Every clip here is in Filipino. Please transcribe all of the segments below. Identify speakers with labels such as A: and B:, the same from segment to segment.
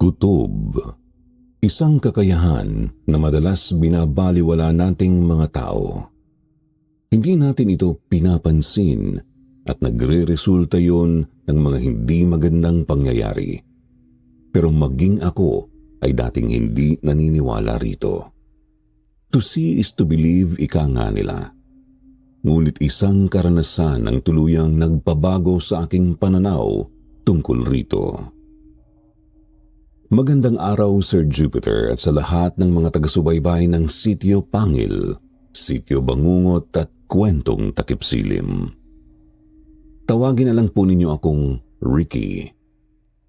A: Kutob, isang kakayahan na madalas binabaliwala nating mga tao. Hindi natin ito pinapansin at nagre-resulta yon ng mga hindi magandang pangyayari. Pero maging ako ay dating hindi naniniwala rito. To see is to believe, ika nga nila. Ngunit isang karanasan ang tuluyang nagpabago sa aking pananaw tungkol rito. Magandang araw, Sir Jupiter, at sa lahat ng mga taga-subaybay ng Sitio Pangil, Sitio Bangungot at Kwentong Takipsilim. Tawagin na lang po ninyo akong Ricky.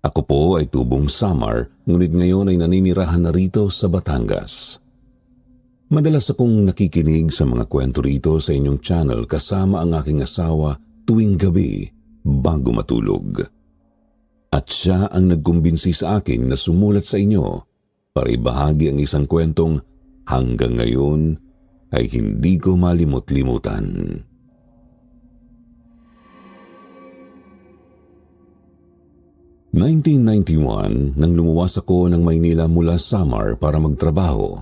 A: Ako po ay tubong Samar, ngunit ngayon ay naninirahan na rito sa Batangas. Madalas akong nakikinig sa mga kwento rito sa inyong channel kasama ang aking asawa tuwing gabi bago matulog. At siya ang nagkumbinsi sa akin na sumulat sa inyo para ibahagi ang isang kwentong hanggang ngayon ay hindi ko malimot-limutan. Noong 1991, nang lumuwas ako ng Maynila mula Samar para magtrabaho,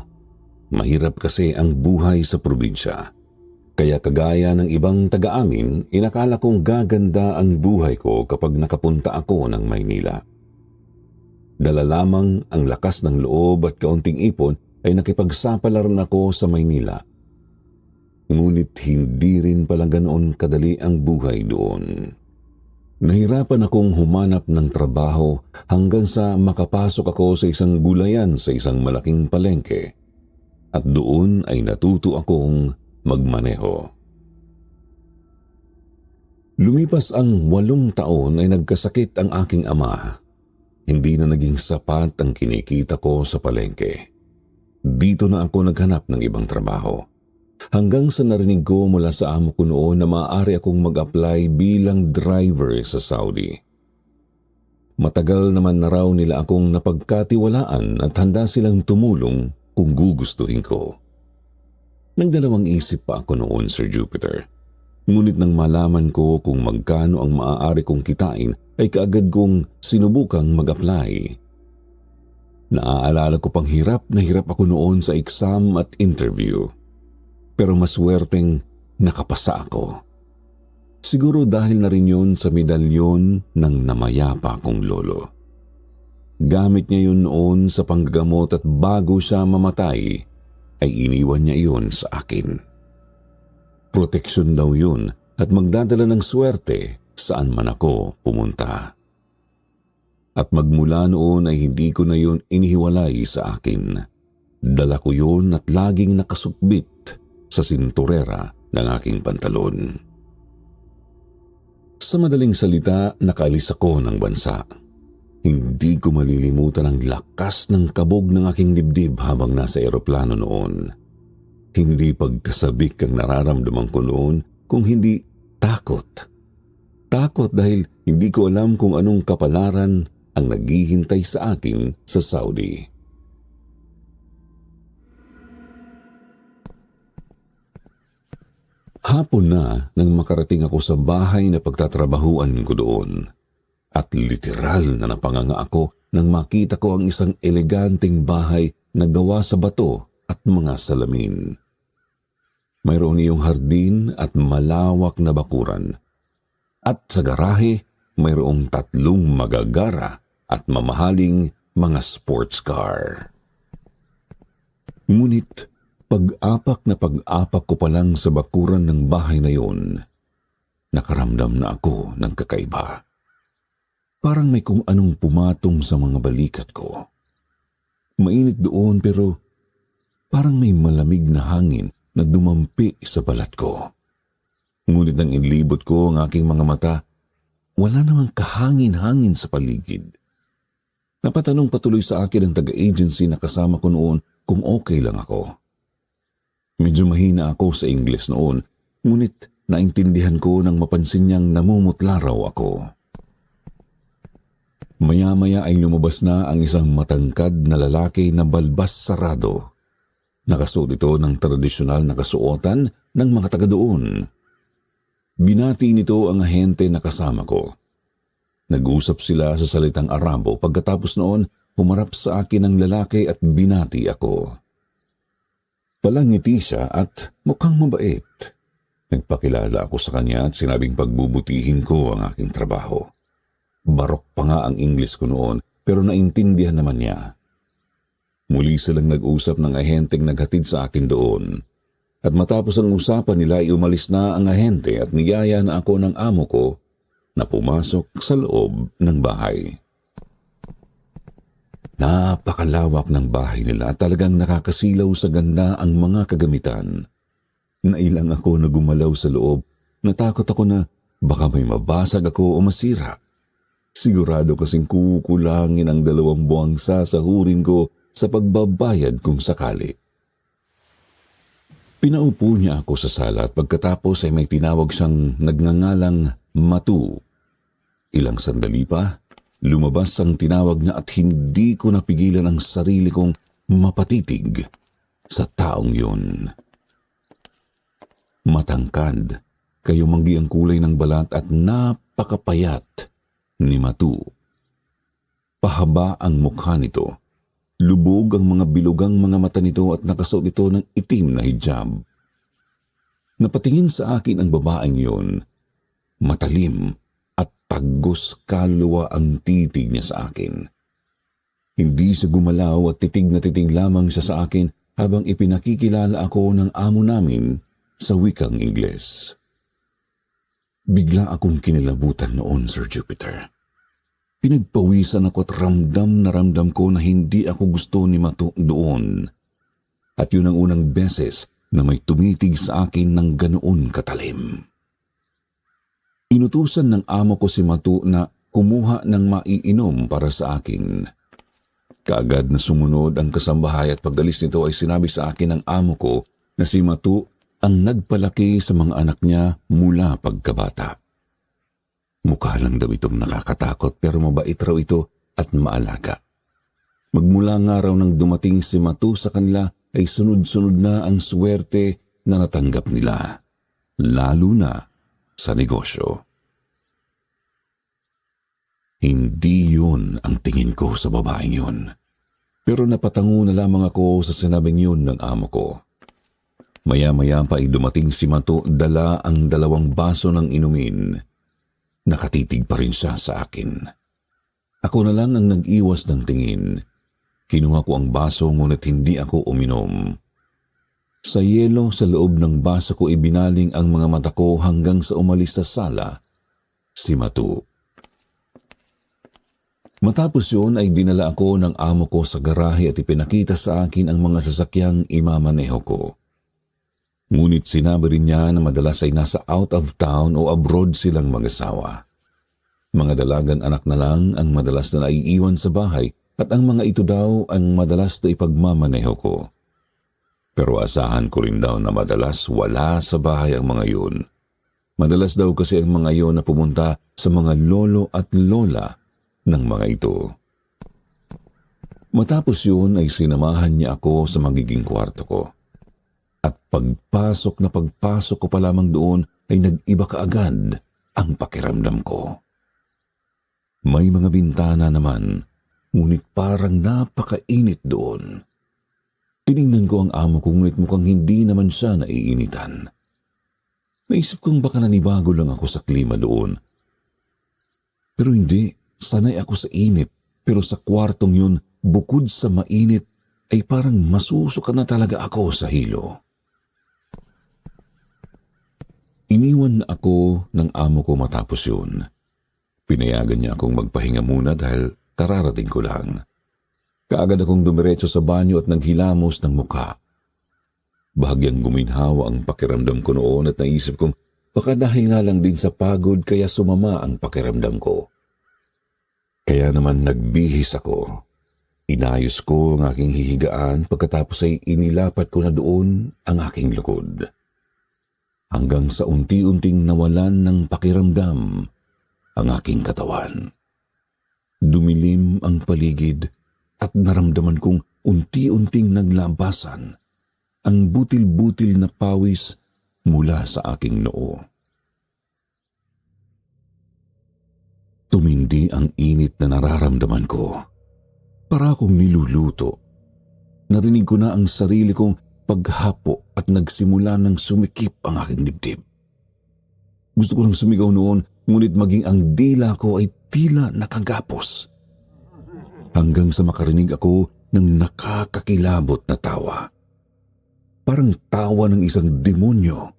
A: mahirap kasi ang buhay sa probinsya. Kaya kagaya ng ibang taga-amin, inakala kong gaganda ang buhay ko kapag nakapunta ako ng Maynila. Dala lamang ang lakas ng loob at kaunting ipon ay nakipagsapalaran ako sa Maynila. Ngunit hindi rin pala ganoon kadali ang buhay doon. Nahirapan akong humanap ng trabaho hanggang sa makapasok ako sa isang gulayan sa isang malaking palengke. At doon ay natuto akong magmaneho. Lumipas ang 8 taon ay nagkasakit ang aking ama. Hindi na naging sapat ang kinikita ko sa palengke. Dito na ako naghanap ng ibang trabaho. Hanggang sa narinig ko mula sa amo ko noon na maaari akong mag-apply bilang driver sa Saudi. Matagal naman na raw nila akong napagkatiwalaan at handa silang tumulong kung gugustuhin ko. Nagdalawang isip pa ako noon, Sir Jupiter. Ngunit nang malaman ko kung magkano ang maaari kong kitain, ay kaagad kong sinubukang mag-apply. Naaalala ko pang hirap na hirap ako noon sa exam at interview. Pero maswerteng nakapasa ako. Siguro dahil na rin yun sa medalyon ng namayapa kong lolo. Gamit niya yun noon sa panggagamot at bago siya mamatay, ay iniwan niya iyon sa akin. Proteksyon daw yun at magdadala ng swerte saan man ako pumunta. At magmula noon ay hindi ko na yun inihiwalay sa akin. Dala ko yun at laging nakasukbit sa sinturera ng aking pantalon. Sa madaling salita, nakaalis ako ng bansa. Hindi ko malilimutan ang lakas ng kabog ng aking dibdib habang nasa eroplano noon. Hindi pagkasabik ang nararamdaman ko noon kung hindi takot. Takot dahil hindi ko alam kung anong kapalaran ang naghihintay sa akin sa Saudi. Hapon na nang makarating ako sa bahay na pagtatrabahuan ko doon. At literal na napanganga ako nang makita ko ang isang eleganteng bahay na gawa sa bato at mga salamin. Mayroon iyong hardin at malawak na bakuran. At sa garahe, mayroong 3 magagara at mamahaling mga sports car. Ngunit pag-apak ko pa lang sa bakuran ng bahay na yun, nakaramdam na ako ng kakaiba. Parang may kung anong pumatong sa mga balikat ko. Mainit doon pero parang may malamig na hangin na dumampi sa balat ko. Ngunit nang inlibot ko ang aking mga mata, wala namang kahangin-hangin sa paligid. Napatanong patuloy sa akin ang taga-agency na kasama ko noon kung okay lang ako. Medyo mahina ako sa Ingles noon, ngunit naintindihan ko nang mapansin niyang namumutla raw ako. Maya-maya ay lumabas na ang isang matangkad na lalaki na balbas sarado. Nakasuot ito ng tradisyonal na kasuotan ng mga taga doon. Binati nito ang ahente na kasama ko. Nag-usap sila sa salitang Arabo pagkatapos noon humarap sa akin ang lalaki at binati ako. Palangiti siya at mukhang mabait. Nagpakilala ako sa kanya at sinabing pagbubutihin ko ang aking trabaho. Barok pa nga ang Ingles ko noon pero naintindihan naman niya. Muli silang nag-usap ng ahenteng naghatid sa akin doon. At matapos ang usapan nila ay umalis na ang ahente at niyaya na ako ng amo ko na pumasok sa loob ng bahay. Napakalawak ng bahay nila at talagang nakakasilaw sa ganda ang mga kagamitan. Nailang ako na gumalaw sa loob, natakot ako na baka may mabasag ako o masira. Sigurado kasing kukulangin ang 2 buwang sasahurin ko sa pagbabayad kung sakali. Pinaupo niya ako sa sala at pagkatapos ay may tinawag siyang nagngangalang Matu. Ilang sandali pa, lumabas ang tinawag niya at hindi ko napigilan ang sarili kong mapatitig sa taong yun. Matangkad, kayumanggi ang kulay ng balat at napakapayat ni Matu. Pahaba ang mukha nito. Lubog ang mga bilugang mga mata nito at nakasuot ito ng itim na hijab. Napatingin sa akin ang babaeng yun. Matalim at tagos kaluluwa ang titig niya sa akin. Hindi siya gumalaw at titig na titig lamang siya sa akin habang ipinakikilala ako ng amo namin sa wikang Ingles. Bigla akong kinilabutan noon, Sir Jupiter. Pinagpawisan ako at ramdam na ramdam ko na hindi ako gusto ni Matu doon. At yun ang unang beses na may tumitig sa akin ng ganoon katalim. Inutusan ng amo ko si Matu na kumuha ng maiinom para sa akin. Kaagad na sumunod ang kasambahay at pag-alis nito ay sinabi sa akin ng amo ko na si Matu ang nagpalaki sa mga anak niya mula pagkabata. Mukha lang daw itong nakakatakot pero mabait raw ito at maalaga. Magmula nga raw nang dumating si Matu sa kanila ay sunod-sunod na ang swerte na natanggap nila, lalo na sa negosyo. Hindi yun ang tingin ko sa babaeng yun. Pero napatango na lamang ako sa sinabing yun ng amo ko. Maya-maya pa ay dumating si Matu, dala ang 2 baso ng inumin. Nakatitig pa rin siya sa akin. Ako na lang ang nag-iwas ng tingin. Kinuha ko ang baso ngunit hindi ako uminom. Sa yelo sa loob ng baso ko ibinaling ang mga mata ko hanggang sa umalis sa sala si Matu. Matapos yun ay dinala ako ng amo ko sa garahe at ipinakita sa akin ang mga sasakyang imamaneho ko. Ngunit sinabi rin niya na madalas ay nasa out of town o abroad silang mag-asawa. Mga dalagang anak na lang ang madalas na naiiwan sa bahay at ang mga ito daw ang madalas na ipagmamaneho ko. Pero asahan ko rin daw na madalas wala sa bahay ang mga yun. Madalas daw kasi ang mga yun na pumunta sa mga lolo at lola ng mga ito. Matapos yun ay sinamahan niya ako sa magiging kwarto ko. At pagpasok ko pa lamang doon ay nag-iba kaagad ang pakiramdam ko. May mga bintana naman, ngunit parang napakainit doon. Tiningnan ko ang amo ko ngunit mukhang hindi naman siya naiinitan. Naisip kong baka nanibago lang ako sa klima doon. Pero hindi, sanay ako sa init. Pero sa kwartong yun, bukod sa mainit, ay parang masusuka na talaga ako sa hilo. Iniwan na ako ng amo ko matapos yun. Pinayagan niya akong magpahinga muna dahil kararating ko lang. Kaagad akong dumiretso sa banyo at naghilamos ng mukha. Bahagyang guminhawa ang pakiramdam ko noon at naisip kong baka dahil nga lang din sa pagod kaya sumama ang pakiramdam ko. Kaya naman nagbihis ako. Inayos ko ang aking hihigaan pagkatapos ay inilapat ko na doon ang aking likod. Hanggang sa unti-unting nawalan ng pakiramdam ang aking katawan. Dumilim ang paligid at naramdaman kong unti-unting naglabasan ang butil-butil na pawis mula sa aking noo. Tumindi ang init na nararamdaman ko. Para akong niluluto. Narinig ko na ang sarili kong paghapo at nagsimula ng sumikip ang aking dibdib. Gusto ko lang sumigaw noon, ngunit maging ang dila ko ay tila nakagapos. Hanggang sa makarinig ako ng nakakakilabot na tawa. Parang tawa ng isang demonyo.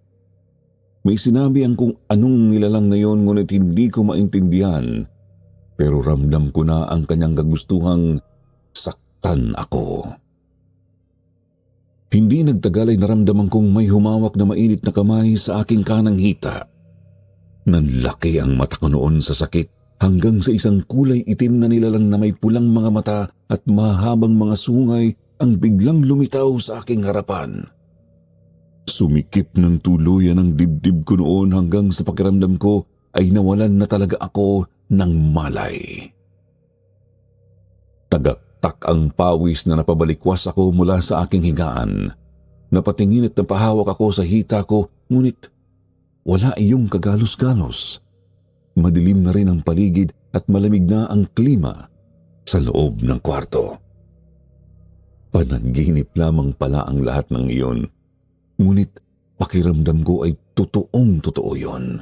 A: May sinabi ang kung anong nilalang na yon, ngunit hindi ko maintindihan. Pero ramdam ko na ang kanyang kagustuhang saktan ako. Hindi nagtagal ay naramdaman kong may humawak na mainit na kamay sa aking kanang hita. Nanlaki ang mata ko noon sa sakit hanggang sa isang kulay itim na nilalang na may pulang mga mata at mahabang mga sungay ang biglang lumitaw sa aking harapan. Sumikip ng tuluyan ang dibdib ko noon hanggang sa pakiramdam ko ay nawalan na talaga ako ng malay. Tagaktak ang pawis na napabalikwas ako mula sa aking higaan. Napatingin at napahawak ako sa hita ko, ngunit wala iyong kagalos-galos. Madilim na rin ang paligid at malamig na ang klima sa loob ng kwarto. Panaginip lamang pala ang lahat ng iyon. Ngunit pakiramdam ko ay totoong-totoo yun.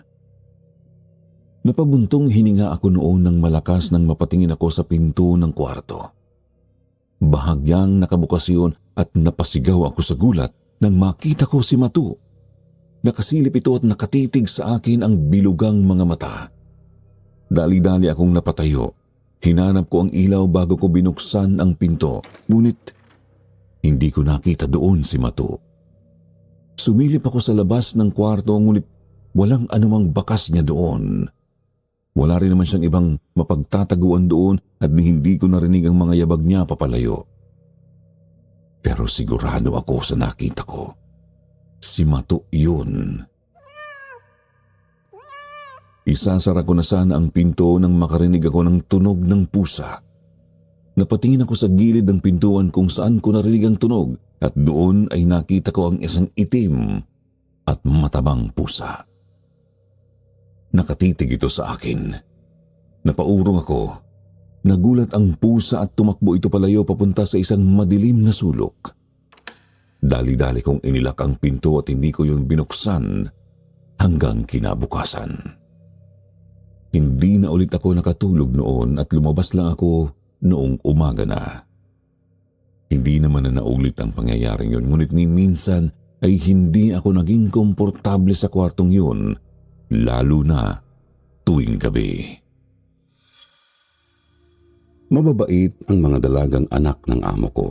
A: Napabuntong hininga ako noon ng malakas nang mapatingin ako sa pinto ng kwarto. Bahagyang nakabukas yun at napasigaw ako sa gulat nang makita ko si Matu. Nakasilip ito at nakatitig sa akin ang bilugang mga mata. Dali-dali akong napatayo. Hinanap ko ang ilaw bago ko binuksan ang pinto. Ngunit hindi ko nakita doon si Matu. Sumilip ako sa labas ng kwarto, ngunit walang anumang bakas niya doon. Wala rin naman siyang ibang mapagtataguan doon at hindi ko narinig ang mga yabag niya papalayo. Pero sigurado ako sa nakita ko. Si Matu yun. Isasara ko na sana ang pinto nang makarinig ako ng tunog ng pusa. Napatingin ako sa gilid ng pintuan kung saan ko narinig ang tunog at doon ay nakita ko ang isang itim at matabang pusa. Nakatitig ito sa akin. Napaurong ako. Nagulat ang pusa at tumakbo ito palayo papunta sa isang madilim na sulok. Dali-dali kong inilak ang pinto at hindi ko yun binuksan hanggang kinabukasan. Hindi na ulit ako nakatulog noon at lumabas lang ako noong umaga na. Hindi naman na naulit ang pangyayaring yun, ngunit ni minsan ay hindi ako naging komportable sa kwartong yun, lalo na tuwing gabi. Mababait ang mga dalagang anak ng amo ko.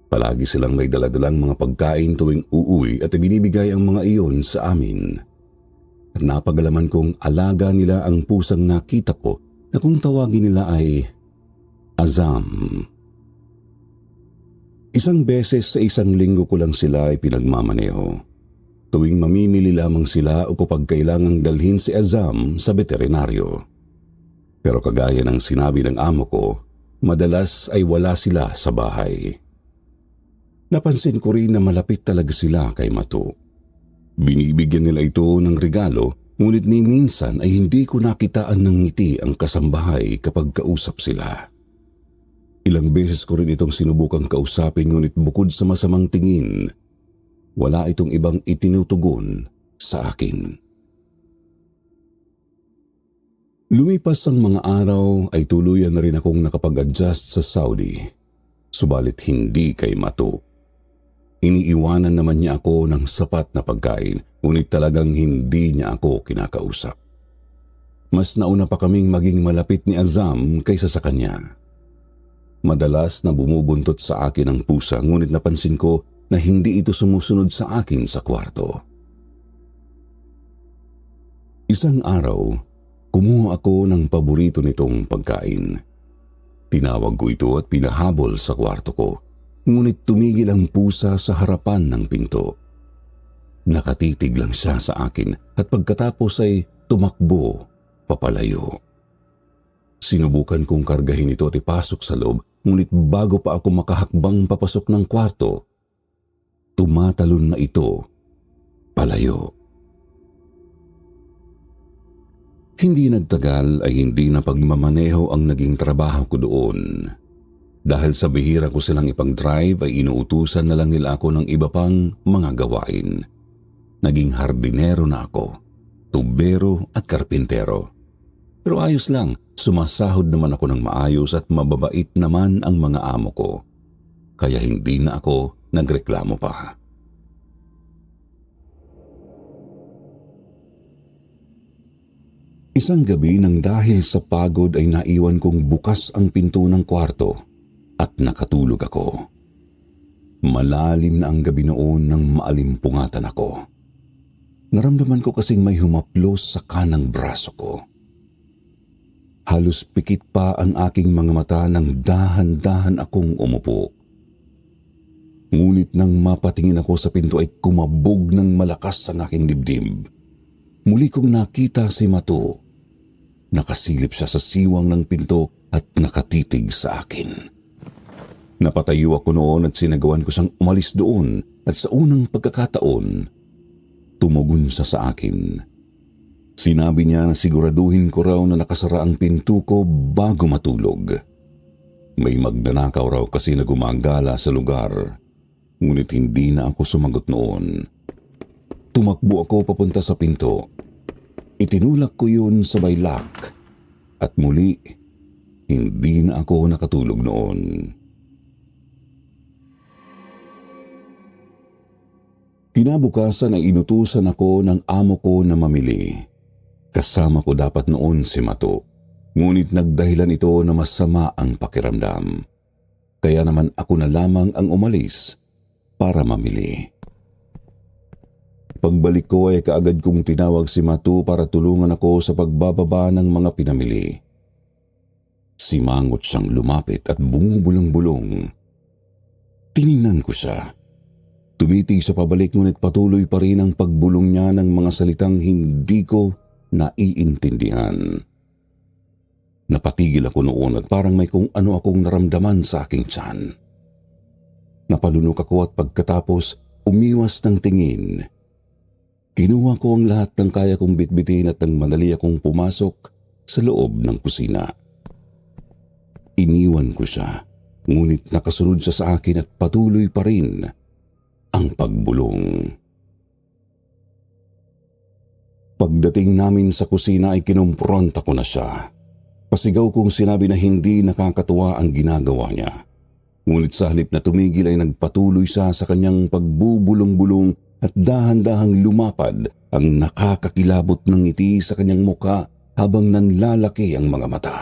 A: Palagi silang may daladalang mga pagkain tuwing uuwi at ibinibigay ang mga iyon sa amin. At napagalaman kong alaga nila ang pusang nakita ko na kung tawagin nila ay Azam. Isang beses sa isang linggo ko lang sila ay pinagmamaneho. Tuwing mamimili lamang sila o kapag kailangang dalhin si Azam sa veterinaryo. Pero kagaya ng sinabi ng amo ko, madalas ay wala sila sa bahay. Napansin ko rin na malapit talaga sila kay Matu. Binibigyan nila ito ng regalo, ngunit ni minsan ay hindi ko nakitaan ng ngiti ang kasambahay kapag kausap sila. Ilang beses ko rin itong sinubukang kausapin, ngunit bukod sa masamang tingin, wala itong ibang itinutugon sa akin. Lumipas ang mga araw ay tuluyan na rin akong nakapag-adjust sa Saudi. Subalit hindi kay Matu. Iniiwanan naman niya ako ng sapat na pagkain, ngunit talagang hindi niya ako kinakausap. Mas nauna pa kaming maging malapit ni Azam kaysa sa kanya. Madalas na bumubuntot sa akin ang pusa, ngunit napansin ko na hindi ito sumusunod sa akin sa kwarto. Isang araw, kumuha ako ng paborito nitong pagkain. Tinawag ko ito at pinahabol sa kwarto ko, ngunit tumigil ang pusa sa harapan ng pinto. Nakatitig lang siya sa akin at pagkatapos ay tumakbo papalayo. Sinubukan kong kargahin ito at ipasok sa loob, ngunit bago pa ako makahakbang papasok ng kwarto, tumatalon na ito palayo. Hindi nagtagal ay hindi na pagmamaneho ang naging trabaho ko doon. Dahil sa bihira ko silang ipag-drive ay inuutusan na lang nila ako ng iba pang mga gawain. Naging hardinero na ako, tubero at karpintero. Pero ayos lang, sumasahod naman ako ng maayos at mababait naman ang mga amo ko. Kaya hindi na ako nagreklamo pa. Isang gabi nang dahil sa pagod ay naiwan kong bukas ang pinto ng kwarto at nakatulog ako. Malalim na ang gabi noon nang maalimpungatan ako. Naramdaman ko kasing may humaplos sa kanang braso ko. Halos pikit pa ang aking mga mata nang dahan-dahan akong umupo. Ngunit nang mapatingin ako sa pinto ay kumabog ng malakas ang aking dibdib. Muli kong nakita si Matu. Nakasilip siya sa siwang ng pinto at nakatitig sa akin. Napatayo ako noon at sinagawan ko siyang umalis doon at sa unang pagkakataon, tumugon siya sa akin. Sinabi niya na siguraduhin ko raw na nakasara ang pinto ko bago matulog. May magnanakaw raw kasi na gumagala sa lugar, ngunit hindi na ako sumagot noon. Tumakbo ako papunta sa pinto. Itinulak ko yun sa baylak at muli, hindi na ako nakatulog noon. Kinabukasan ay inutusan ako ng amo ko na mamili. Kasama ko dapat noon si Matu, ngunit nagdahilan ito na masama ang pakiramdam. Kaya naman ako na lamang ang umalis para mamili. Pagbalik ko ay kaagad kong tinawag si Matu para tulungan ako sa pagbababa ng mga pinamili. Simangot siyang lumapit at bumubulong-bulong. Tiningnan ko siya. Tumitig sa pabalik ngunit patuloy pa rin ang pagbulong niya ng mga salitang hindi ko naiintindihan. Napatigil ako noon at parang may kung ano akong naramdaman sa aking tiyan. Napalunok ako at pagkatapos umiwas ng tingin. Kinuha ko ang lahat ng kaya kong bitbitin at nang madali akong pumasok sa loob ng kusina. Iniwan ko siya, ngunit nakasunod siya sa akin at patuloy pa rin ang pagbulong. Pagdating namin sa kusina ay kinumpronta ko na siya. Pasigaw kong sinabi na hindi nakakatuwa ang ginagawa niya. Ngunit sa halip na tumigil ay nagpatuloy siya sa kanyang pagbubulong-bulong at dahan-dahang lumapad ang nakakakilabot ng ngiti sa kanyang muka habang nanlalaki ang mga mata.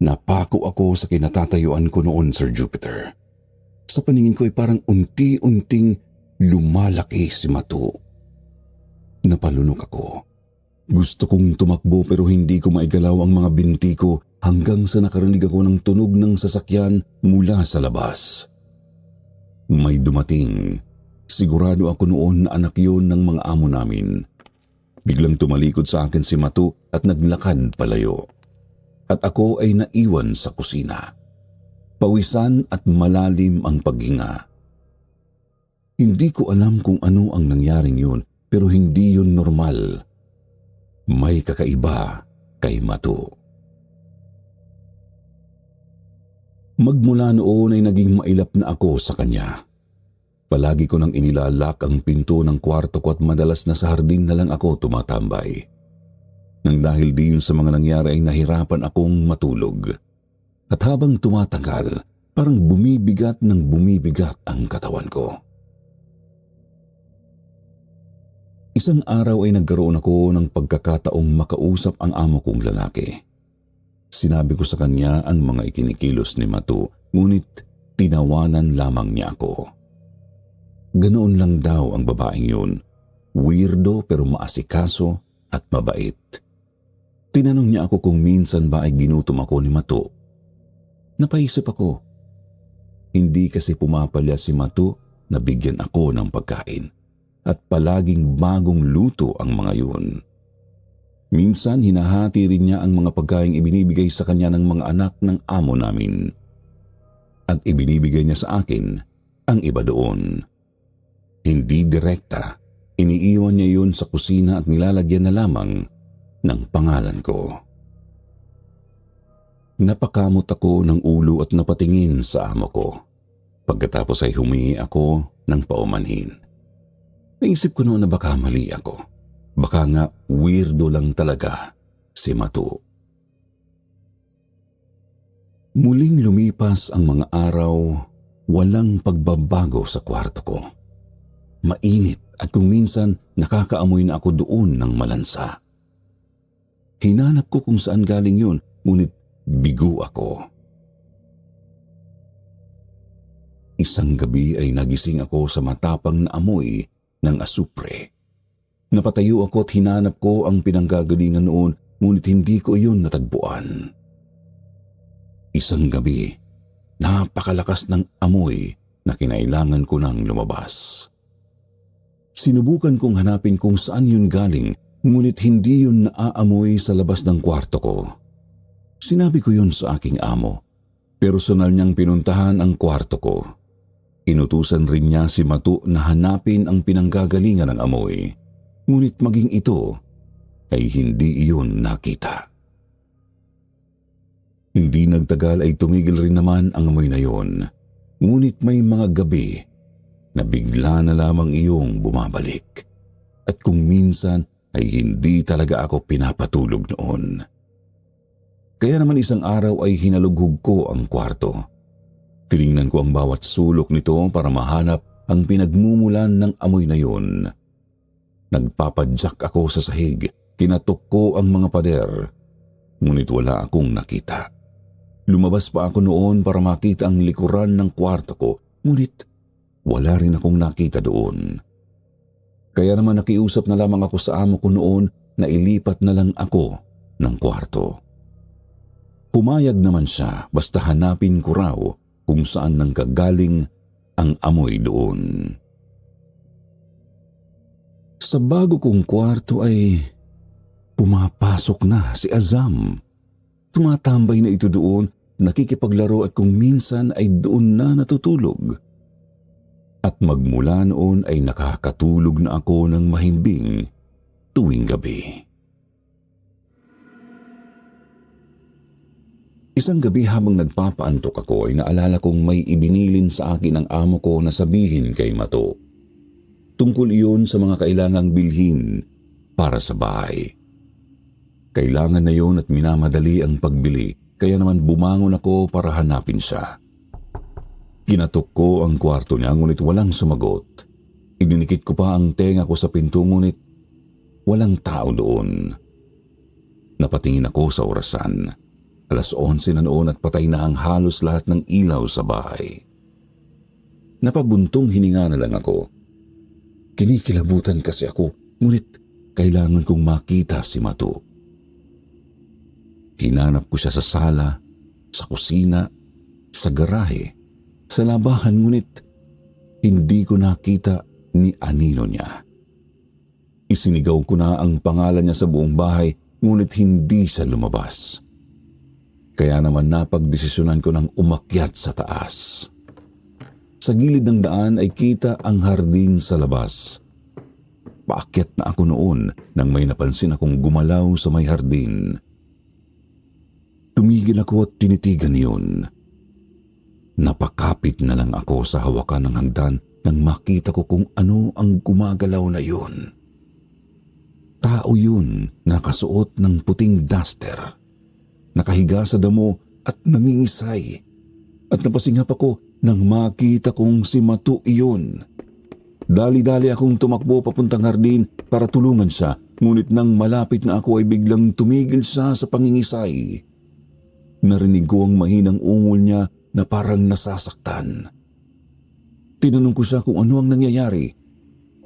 A: Napako ako sa kinatatayuan ko noon, Sir Jupiter. Sa paningin ko ay parang unti-unting lumalaki si Matu. Napalunok ako. Gusto kong tumakbo pero hindi ko maigalaw ang mga binti ko hanggang sa nakarinig ako ng tunog ng sasakyan mula sa labas. May dumating. Sigurado ako noon na anak yun ng mga amo namin. Biglang tumalikod sa akin si Matu at naglakad palayo. At ako ay naiwan sa kusina. Pawisan at malalim ang paghinga. Hindi ko alam kung ano ang nangyaring yun, pero hindi yun normal. May kakaiba kay Matu. Magmula noon ay naging mailap na ako sa kanya. Palagi ko nang inilalak ang pinto ng kwarto ko at madalas na sa hardin na lang ako tumatambay. Nang dahil din sa mga nangyari ay nahirapan akong matulog. At habang tumatagal, parang bumibigat ang katawan ko. Isang araw ay nagkaroon ako ng pagkakataong makausap ang amo kong lalaki. Sinabi ko sa kanya ang mga ikinikilos ni Matu, ngunit tinawanan lamang niya ako. Ganoon lang daw ang babaeng yun. Weirdo pero maasikaso at mabait. Tinanong niya ako kung minsan ba ay ginutom ako ni Matu. Napaisip ako. Hindi kasi pumapalya si Matu na bigyan ako ng pagkain. At palaging bagong luto ang mga yun. Minsan hinahati rin niya ang mga pagkaing ibinibigay sa kanya ng mga anak ng amo namin. At ibinibigay niya sa akin ang iba doon. Hindi direkta, iniiwan niya yun sa kusina at nilalagyan na lamang ng pangalan ko. Napakamot ako ng ulo at napatingin sa amo ko. Pagkatapos ay humingi ako ng paumanhin. Naisip ko noon na baka mali ako. Baka nga weirdo lang talaga si Matu. Muling lumipas ang mga araw, walang pagbabago sa kwarto ko. Mainit at kung minsan nakakaamoy na ako doon ng malansa. Hinanap ko kung saan galing yun, ngunit bigo ako. Isang gabi ay nagising ako sa matapang na amoy ng asupre. Napatayo ako at hinanap ko ang pinanggagalingan noon, ngunit hindi ko iyon natagpuan. Isang gabi, napakalakas ng amoy na kinailangan ko nang lumabas. Sinubukan kong hanapin kung saan yun galing, ngunit hindi yun naaamoy sa labas ng kwarto ko. Sinabi ko yun sa aking amo. Personal niyang pinuntahan ang kwarto ko. Inutusan rin niya si Matu na hanapin ang pinanggagalingan ng amoy. Ngunit maging ito ay hindi iyon nakita. Hindi nagtagal ay tumigil rin naman ang amoy na iyon. Ngunit may mga gabi na bigla na lamang iyong bumabalik. At kung minsan ay hindi talaga ako pinapatulog noon. Kaya naman isang araw ay hinalughog ko ang kwarto. Tiningnan ko ang bawat sulok nito para mahanap ang pinagmumulan ng amoy na yun. Nagpapadyak ako sa sahig, kinatok ko ang mga pader, ngunit wala akong nakita. Lumabas pa ako noon para makita ang likuran ng kwarto ko, ngunit wala rin akong nakita doon. Kaya naman nakiusap na lamang ako sa amo ko noon na ilipat na lang ako ng kwarto. Pumayag naman siya basta hanapin ko raw kung saan nanggagaling ang amoy doon. Sa bago kong kwarto ay pumapasok na si Azam. Tumatambay na ito doon, nakikipaglaro at kung minsan ay doon na natutulog. At magmula noon ay nakakatulog na ako ng mahimbing tuwing gabi. Isang gabi habang nagpapaantok ako ay naalala kong may ibinilin sa akin ang amo ko na sabihin kay Matu. Tungkol iyon sa mga kailangang bilhin para sa bahay. Kailangan na yun at minamadali ang pagbili, kaya naman bumangon ako para hanapin siya. Kinatok ko ang kwarto niya ngunit walang sumagot. Idinikit ko pa ang tenga ko sa pinto ngunit walang tao doon. Napatingin ako sa orasan. 11:00 na noon at patay na ang halos lahat ng ilaw sa bahay. Napabuntong hininga na lang ako. Kinikilabutan kasi ako, ngunit kailangan kong makita si Matu. Hinanap ko siya sa sala, sa kusina, sa garahe, sa labahan, ngunit hindi ko nakita ni anino niya. Isinigaw ko na ang pangalan niya sa buong bahay, ngunit hindi siya lumabas. Kaya naman napagdesisyonan ko ng umakyat sa taas. Sa gilid ng daan ay kita ang hardin sa labas. Paakyat na ako noon nang may napansin akong gumalaw sa may hardin. Tumigil ako at tinitigan yun. Napakapit na lang ako sa hawakan ng hagdan nang makita ko kung ano ang gumagalaw na yun. Tao yun, nakasuot ng puting duster. Nakahiga sa damo at nangingisay. At napasingap ako nang makita kong si Matu iyon. Dali-dali akong tumakbo papuntang hardin para tulungan siya, ngunit nang malapit na ako ay biglang tumigil siya sa pangingisay. Narinig ko ang mahinang ungol niya na parang nasasaktan. Tinanong ko siya kung ano ang nangyayari.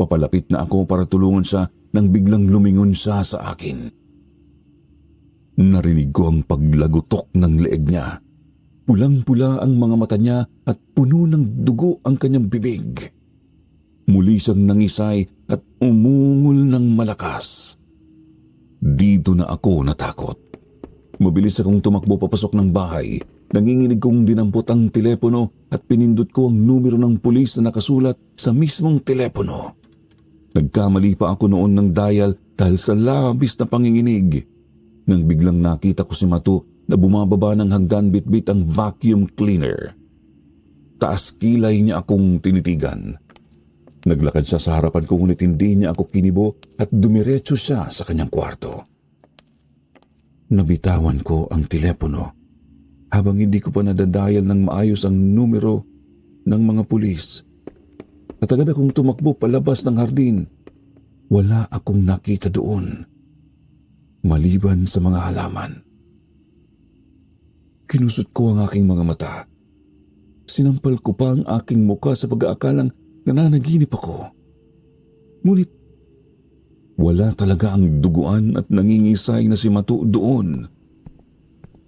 A: Papalapit na ako para tulungan siya nang biglang lumingon siya sa akin. Narinig ko ang paglagutok ng leeg niya. Pulang-pula ang mga mata niya at puno ng dugo ang kanyang bibig. Muli siyang nangisay at umungol ng malakas. Dito na ako natakot. Mabilis akong tumakbo papasok ng bahay. Nanginginig kong dinampot ang telepono at pinindot ko ang numero ng pulis na nakasulat sa mismong telepono. Nagkamali pa ako noon ng dial dahil sa labis na panginginig. Nang biglang nakita ko si Matu na bumababa ng hagdan bitbit ang vacuum cleaner. Taas kilay niya akong tinitigan. Naglakad siya sa harapan ko ngunit hindi niya ako kinibo at dumiretso siya sa kanyang kwarto. Nabitawan ko ang telepono habang hindi ko pa nadadial ng maayos ang numero ng mga pulis. At agad akong tumakbo palabas ng hardin. Wala akong nakita doon, maliban sa mga halaman. Kinusot ko ang aking mga mata. Sinampal ko pa ang aking muka sa pag-aakalang nananaginip ako. Ngunit wala talaga ang duguan at nangingisay na si Matu doon.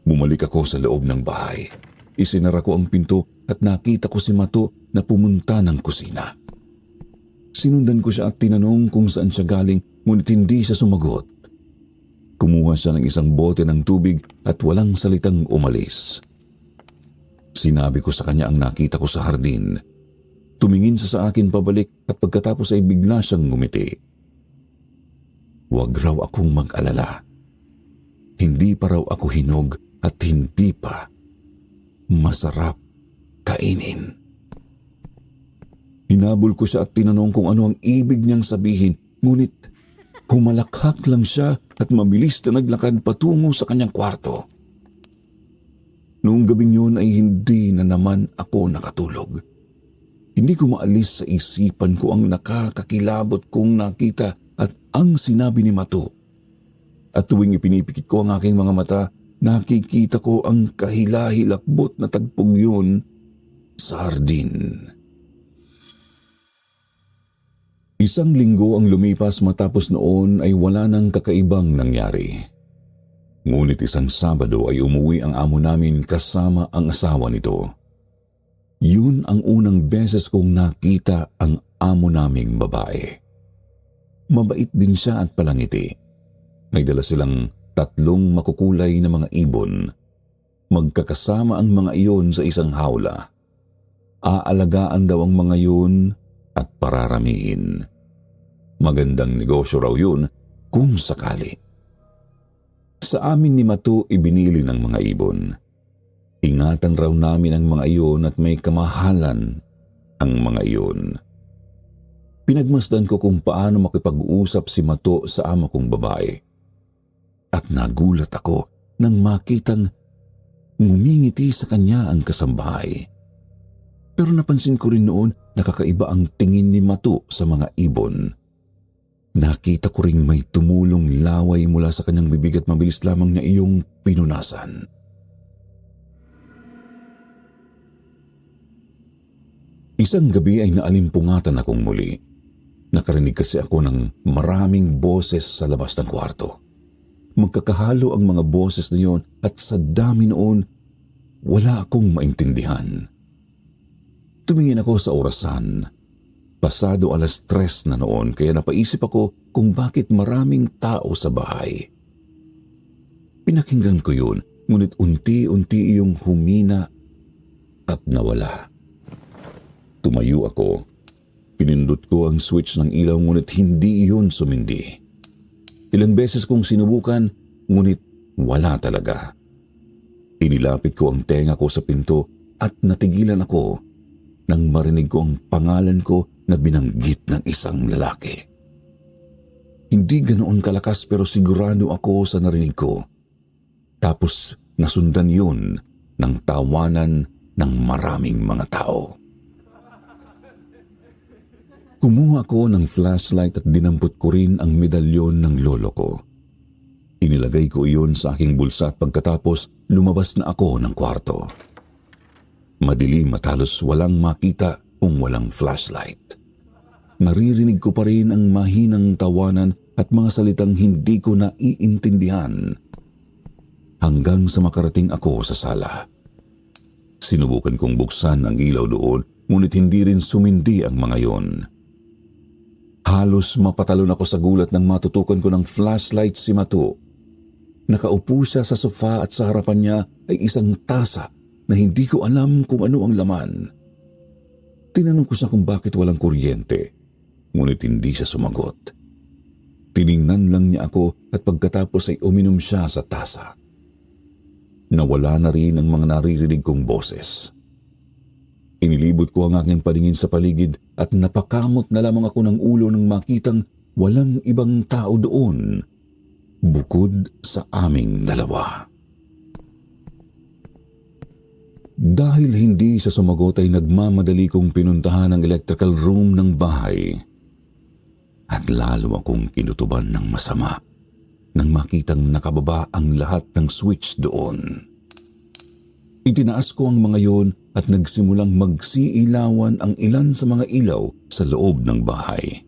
A: Bumalik ako sa loob ng bahay. Isinara ko ang pinto at nakita ko si Matu na pumunta ng kusina. Sinundan ko siya at tinanong kung saan siya galing, ngunit hindi siya sumagot. Kumuha siya ng isang bote ng tubig at walang salitang umalis. Sinabi ko sa kanya ang nakita ko sa hardin. Tumingin siya sa akin pabalik at pagkatapos ay bigla siyang ngumiti. Huwag raw akong mag-alala. Hindi pa raw ako hinog at hindi pa masarap kainin. Hinabol ko siya at tinanong kung ano ang ibig niyang sabihin, ngunit humalakhak lang siya at mabilis na naglakad patungo sa kanyang kwarto. Noong gabing yun ay hindi na naman ako nakatulog. Hindi ko maalis sa isipan ko ang nakakakilabot kong nakita at ang sinabi ni Matu. At tuwing ipinipikit ko ang aking mga mata, nakikita ko ang kahilahilakbot na tagpog yun sa hardin. Isang linggo ang lumipas matapos noon ay wala nang kakaibang nangyari. Ngunit isang Sabado ay umuwi ang amo namin kasama ang asawa nito. Yun ang unang beses kong nakita ang amo naming babae. Mabait din siya at palangiti. May dala silang 3 makukulay na mga ibon. Magkakasama ang mga iyon sa isang hawla. Aalagaan daw ang mga iyon at pararamihin. Magandang negosyo raw yun kung sakali. Sa amin ni Matu ibinili ng mga ibon. Ingatan raw namin ang mga iyon at may kamahalan ang mga iyon. Pinagmasdan ko kung paano makipag-usap si Matu sa amo kong babae. At nagulat ako nang makitang ngumingiti sa kanya ang kasambahay. Pero napansin ko rin noon na kakaiba ang tingin ni Matu sa mga ibon. Nakita ko ring may tumulong laway mula sa kanyang bibig at mabilis lamang niya iyong pinunasan. Isang gabi ay naalimpungatan akong muli. Nakarinig kasi ako ng maraming boses sa labas ng kwarto. Magkakahalo ang mga boses na yon at sa dami noon, wala akong maintindihan. Tumingin ako sa orasan. Pasado 3:00 na noon kaya napaisip ako kung bakit maraming tao sa bahay. Pinakinggan ko yun, ngunit unti-unti iyong humina at nawala. Tumayo ako. Pinindot ko ang switch ng ilaw ngunit hindi iyon sumindi. Ilang beses kong sinubukan ngunit wala talaga. Inilapit ko ang tenga ko sa pinto at natigilan ako nang marinig ko ang pangalan ko na binanggit ng isang lalaki. Hindi ganoon kalakas pero sigurado ako sa narinig ko. Tapos nasundan yun ng tawanan ng maraming mga tao. Kumuha ko ng flashlight at dinampot ko rin ang medalyon ng lolo ko. Inilagay ko iyon sa aking bulsa at pagkatapos lumabas na ako ng kwarto. Madilim at halos walang makita kung walang flashlight. Naririnig ko pa rin ang mahinang tawanan at mga salitang hindi ko naiintindihan hanggang sa makarating ako sa sala. Sinubukan kong buksan ang ilaw doon ngunit hindi rin sumindi ang mga yon. Halos mapatalon ako sa gulat nang matutukan ko ng flashlight si Matu. Nakaupo siya sa sofa at sa harapan niya ay isang tasa na hindi ko alam kung ano ang laman. Tinanong ko siya kung bakit walang kuryente, ngunit hindi siya sumagot. Tiningnan lang niya ako at pagkatapos ay uminom siya sa tasa. nawala na rin ang mga naririnig kong boses. Inilibot ko ang aking paningin sa paligid at napakamot na lamang ako ng ulo nang makitang walang ibang tao doon bukod sa aming dalawa. Dahil hindi sa sumagot ay nagmamadali kong pinuntahan ang electrical room ng bahay. At lalo akong kinutuban ng masama nang makitang nakababa ang lahat ng switch doon. Itinaas ko ang mga yon at nagsimulang magsiilawan ang ilan sa mga ilaw sa loob ng bahay.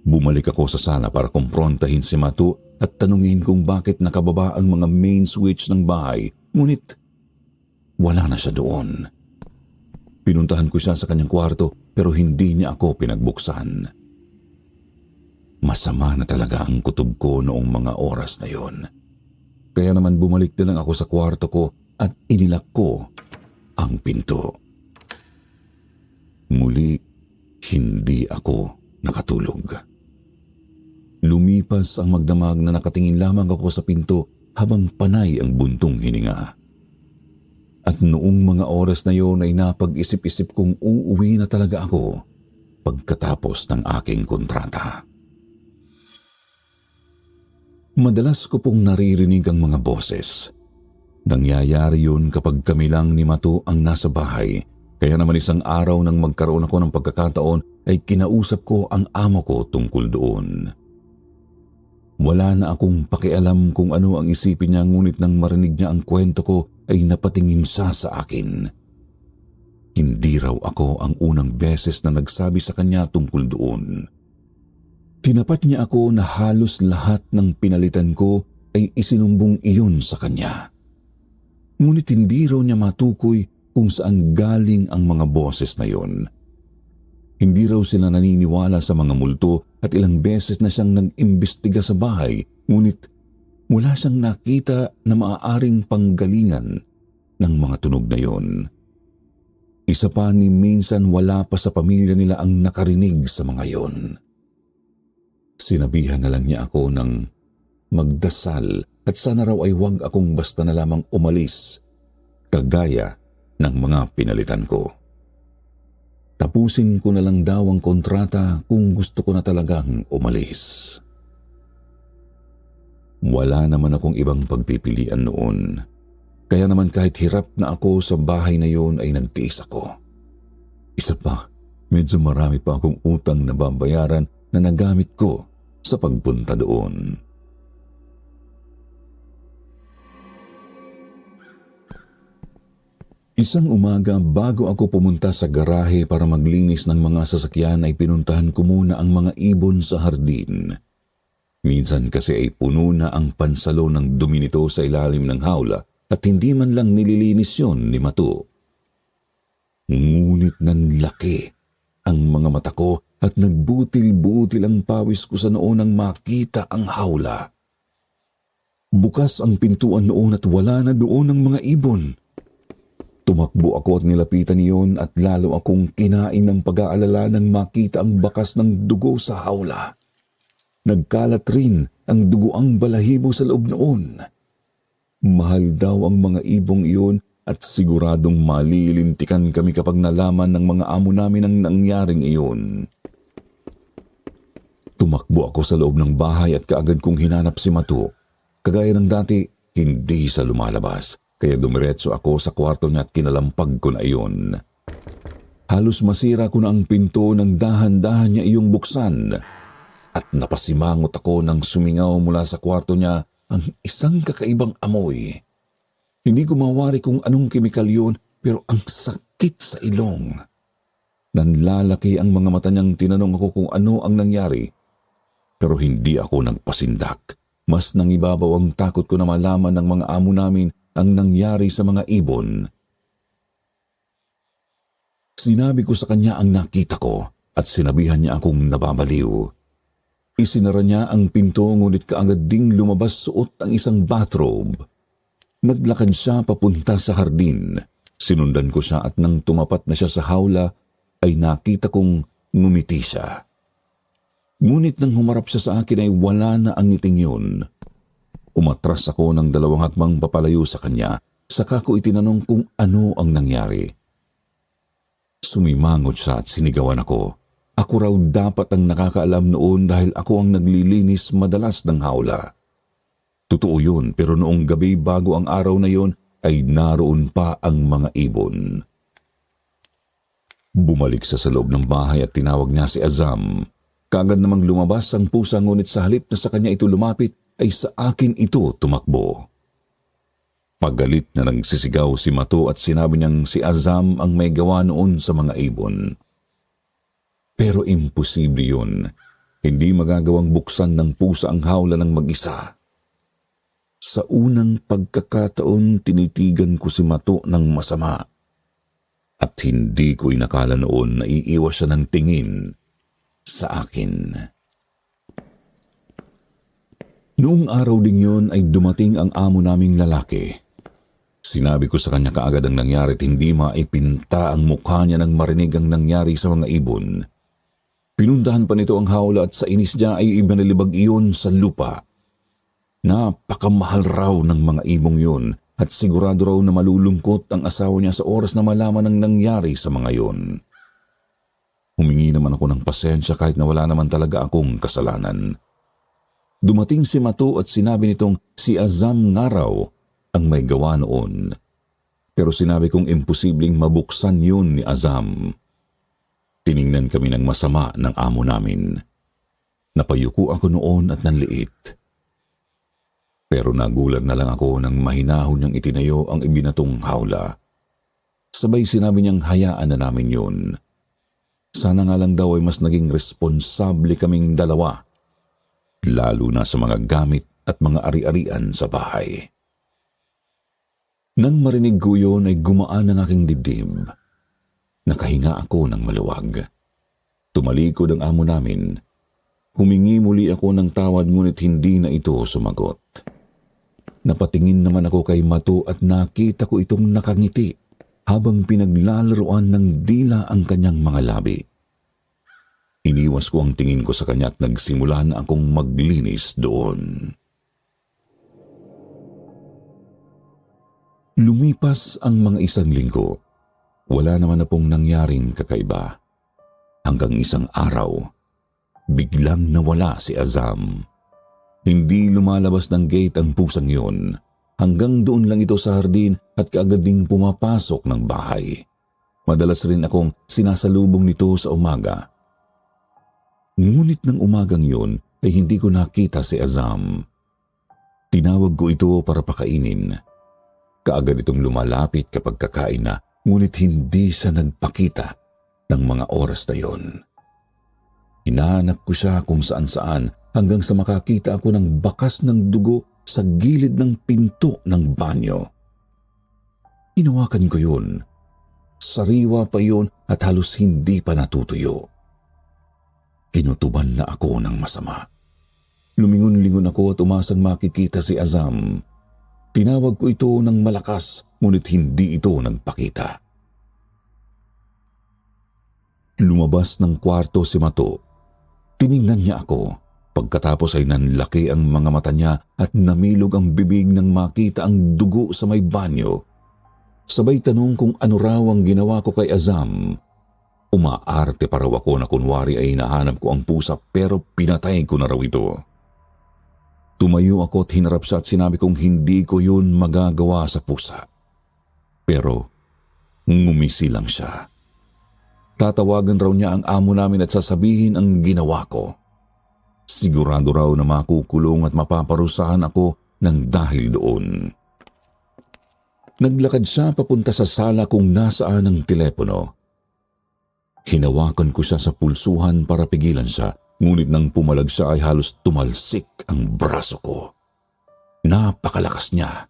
A: Bumalik ako sa sala para kumprontahin si Matu at tanungin kung bakit nakababa ang mga main switch ng bahay, ngunit wala na siya doon. Pinuntahan ko siya sa kanyang kwarto pero hindi niya ako pinagbuksan. Masama na talaga ang kutob ko noong mga oras na yon. Kaya naman bumalik na lang ako sa kwarto ko at inilak ko ang pinto. Muli, hindi ako nakatulog. Lumipas ang magdamag na nakatingin lamang ako sa pinto habang panay ang buntong hininga. At noong mga oras na yon ay napag-isip-isip kong uuwi na talaga ako pagkatapos ng aking kontrata. Madalas ko pong naririnig ang mga boses. Nangyayari yun kapag kami lang ni Matu ang nasa bahay, kaya naman isang araw nang magkaroon ako ng pagkakataon ay kinausap ko ang amo ko tungkol doon. Wala na akong pakialam kung ano ang isipin niya, ngunit nang marinig niya ang kwento ko ay napatingin siya sa akin. Hindi raw ako ang unang beses na nagsabi sa kanya tungkol doon. Tinapat niya ako na halos lahat ng pinalitan ko ay isinumbong iyon sa kanya. Ngunit hindi raw niya matukoy kung saan galing ang mga boses na yon. Hindi raw sila naniniwala sa mga multo at ilang beses na siyang nag-imbestiga sa bahay, ngunit wala siyang nakita na maaaring panggalingan ng mga tunog na yon. Isa pa ni minsan wala pa sa pamilya nila ang nakarinig sa mga yon. Sinabihan na lang niya ako ng magdasal at sana raw ay huwag akong basta na lamang umalis, kagaya ng mga pinalitan ko. Tapusin ko na lang daw ang kontrata kung gusto ko na talagang umalis. Wala naman akong ibang pagpipilian noon. Kaya naman kahit hirap na ako sa bahay na yon ay nagtiis ako. Isa pa, medyo marami pa akong utang na babayaran na nagamit ko sa pagpunta doon. Isang umaga bago ako pumunta sa garahe para maglinis ng mga sasakyan ay pinuntahan ko muna ang mga ibon sa hardin. Minsan kasi ay puno na ang pansalo ng dumi nito sa ilalim ng hawla at hindi man lang nililinis yon ni Matu. Ngunit nanlaki ang mga mata ko at nagbutil-butil ang pawis ko sa noo nang makita ang hawla. Bukas ang pintuan noon at wala na doon ang mga ibon. Tumakbo ako at nilapitan niyon at lalo akong kinain ng pag-aalala nang makita ang bakas ng dugo sa hawla. Nagkalat rin ang dugoang balahibo sa loob noon. Mahal daw ang mga ibong iyon at siguradong malilintikan kami kapag nalaman ng mga amo namin ang nangyaring iyon. Tumakbo ako sa loob ng bahay at kaagad kong hinanap si Matu. Kagaya ng dati, hindi sa lumalabas. Kaya dumiretso ako sa kwarto niya at kinalampag ko na iyon. Halos masira ko na ang pinto nang dahan-dahan niya iyong buksan. At napasimangot ako nang sumingaw mula sa kwarto niya ang isang kakaibang amoy. Hindi ko mawari kung anong kemikal yun, pero ang sakit sa ilong. Nanlalaki ang mga mata niyang tinanong ako kung ano ang nangyari. Pero hindi ako nagpasindak. Mas nangibabaw ang takot ko na malaman ng mga amo namin ang nangyari sa mga ibon. Sinabi ko sa kanya ang nakita ko at sinabihan niya akong nababaliw. Isinara niya ang pinto ngunit kaagad ding lumabas suot ang isang bathrobe. Naglakad siya papunta sa hardin. Sinundan ko siya at nang tumapat na siya sa hawla ay nakita kong ngumiti siya. Ngunit nang humarap siya sa akin ay wala na ang ngiting yun. Umatras ako ng 2 hakbang papalayo sa kanya, saka ko itinanong kung ano ang nangyari. Sumimangot siya at sinigawan ako. Ako raw dapat ang nakakaalam noon dahil ako ang naglilinis madalas ng hawla. Totoo yun, pero noong gabi bago ang araw na yon ay naroon pa ang mga ibon. Bumalik sa loob ng bahay at tinawag niya si Azam. Kaagad namang lumabas ang pusa, ngunit sa halip na sa kanya ito lumapit ay sa akin ito tumakbo. Pagalit na nagsisigaw si Mato at sinabi niyang si Azam ang may gawa noon sa mga ibon. Pero imposible yun. Hindi magagawang buksan ng pusa ang hawla ng mag-isa. Sa unang pagkakataon, tinitigan ko si Mato ng masama. At hindi ko inakala noon na iiwas siya ng tingin sa akin. Noong araw ding yun ay dumating ang amo naming lalaki. Sinabi ko sa kanya kaagad ang nangyari at hindi maipinta ang mukha niya nang marinig ang nangyari sa mga ibon. Pinuntahan pa nito ang hawla at sa inis niya ay ibanalibag iyon sa lupa. Napakamahal raw ng mga ibong yun at sigurado raw na malulungkot ang asawa niya sa oras na malaman ang nangyari sa mga yun. Humingi naman ako ng pasensya kahit na wala naman talaga akong kasalanan. Dumating si Mato at sinabi nitong si Azam nga raw ang may gawa noon. Pero sinabi kong imposibleng mabuksan yun ni Azam. Tiningnan kami ng masama ng amo namin. Napayuko ako noon at nanliit. Pero nagulat na lang ako nang mahinahon niyang itinayo ang ibinatong hawla. Sabay sinabi niyang hayaan na namin yun. Sana nga lang daw ay mas naging responsable kaming dalawa, lalo na sa mga gamit at mga ari-arian sa bahay. Nang marinig ko yun ay gumaan ang aking dibdib. Nakahinga ako ng maluwag. Tumalikod ang amo namin. Humingi muli ako ng tawad ngunit hindi na ito sumagot. Napatingin naman ako kay Mato at nakita ko itong nakangiti habang pinaglalaroan ng dila ang kanyang mga labi. Iniwas ko ang tingin ko sa kanya at nagsimula na akong maglinis doon. Lumipas ang mga 1 linggo. Wala naman na pong nangyaring kakaiba. Hanggang isang araw, biglang nawala si Azam. Hindi lumalabas ng gate ang pusang yun. Hanggang doon lang ito sa hardin at kaagad ding pumapasok ng bahay. Madalas rin akong sinasalubong nito sa umaga. Ngunit ng umagang yun ay hindi ko nakita si Azam. Tinawag ko ito para pakainin. Kaagad itong lumalapit kapag kakain na, ngunit hindi siya nagpakita ng mga oras na yun. Hinahanap ko siya kung saan-saan hanggang sa makakita ako ng bakas ng dugo sa gilid ng pinto ng banyo. Hinawakan ko yun. Sariwa pa yun at halos hindi pa natutuyo. Kinutuban na ako ng masama. Lumingon-lingon ako at umasang makikita si Azam. Tinawag ko ito ng malakas, ngunit hindi ito nagpakita. Lumabas ng kwarto si Mato. Tiningnan niya ako. Pagkatapos ay nanlaki ang mga mata niya at namilog ang bibig nang makita ang dugo sa may banyo. Sabay tanong kung ano raw ang ginawa ko kay Azam. Umaarte pa raw ako na kunwari ay hinahanap ko ang pusa pero pinatay ko na raw ito. Tumayo ako at hinarap siya at sinabi kong hindi ko yun magagawa sa pusa. Pero ngumisi lang siya. Tatawagan raw niya ang amo namin at sasabihin ang ginawa ko. Sigurado raw na makukulong at mapaparusahan ako ng dahil doon. Naglakad siya papunta sa sala kung nasaan ang telepono. Hinawakan ko siya sa pulsuhan para pigilan siya. Ngunit nang pumalag siya ay halos tumalsik ang braso ko. Napakalakas niya.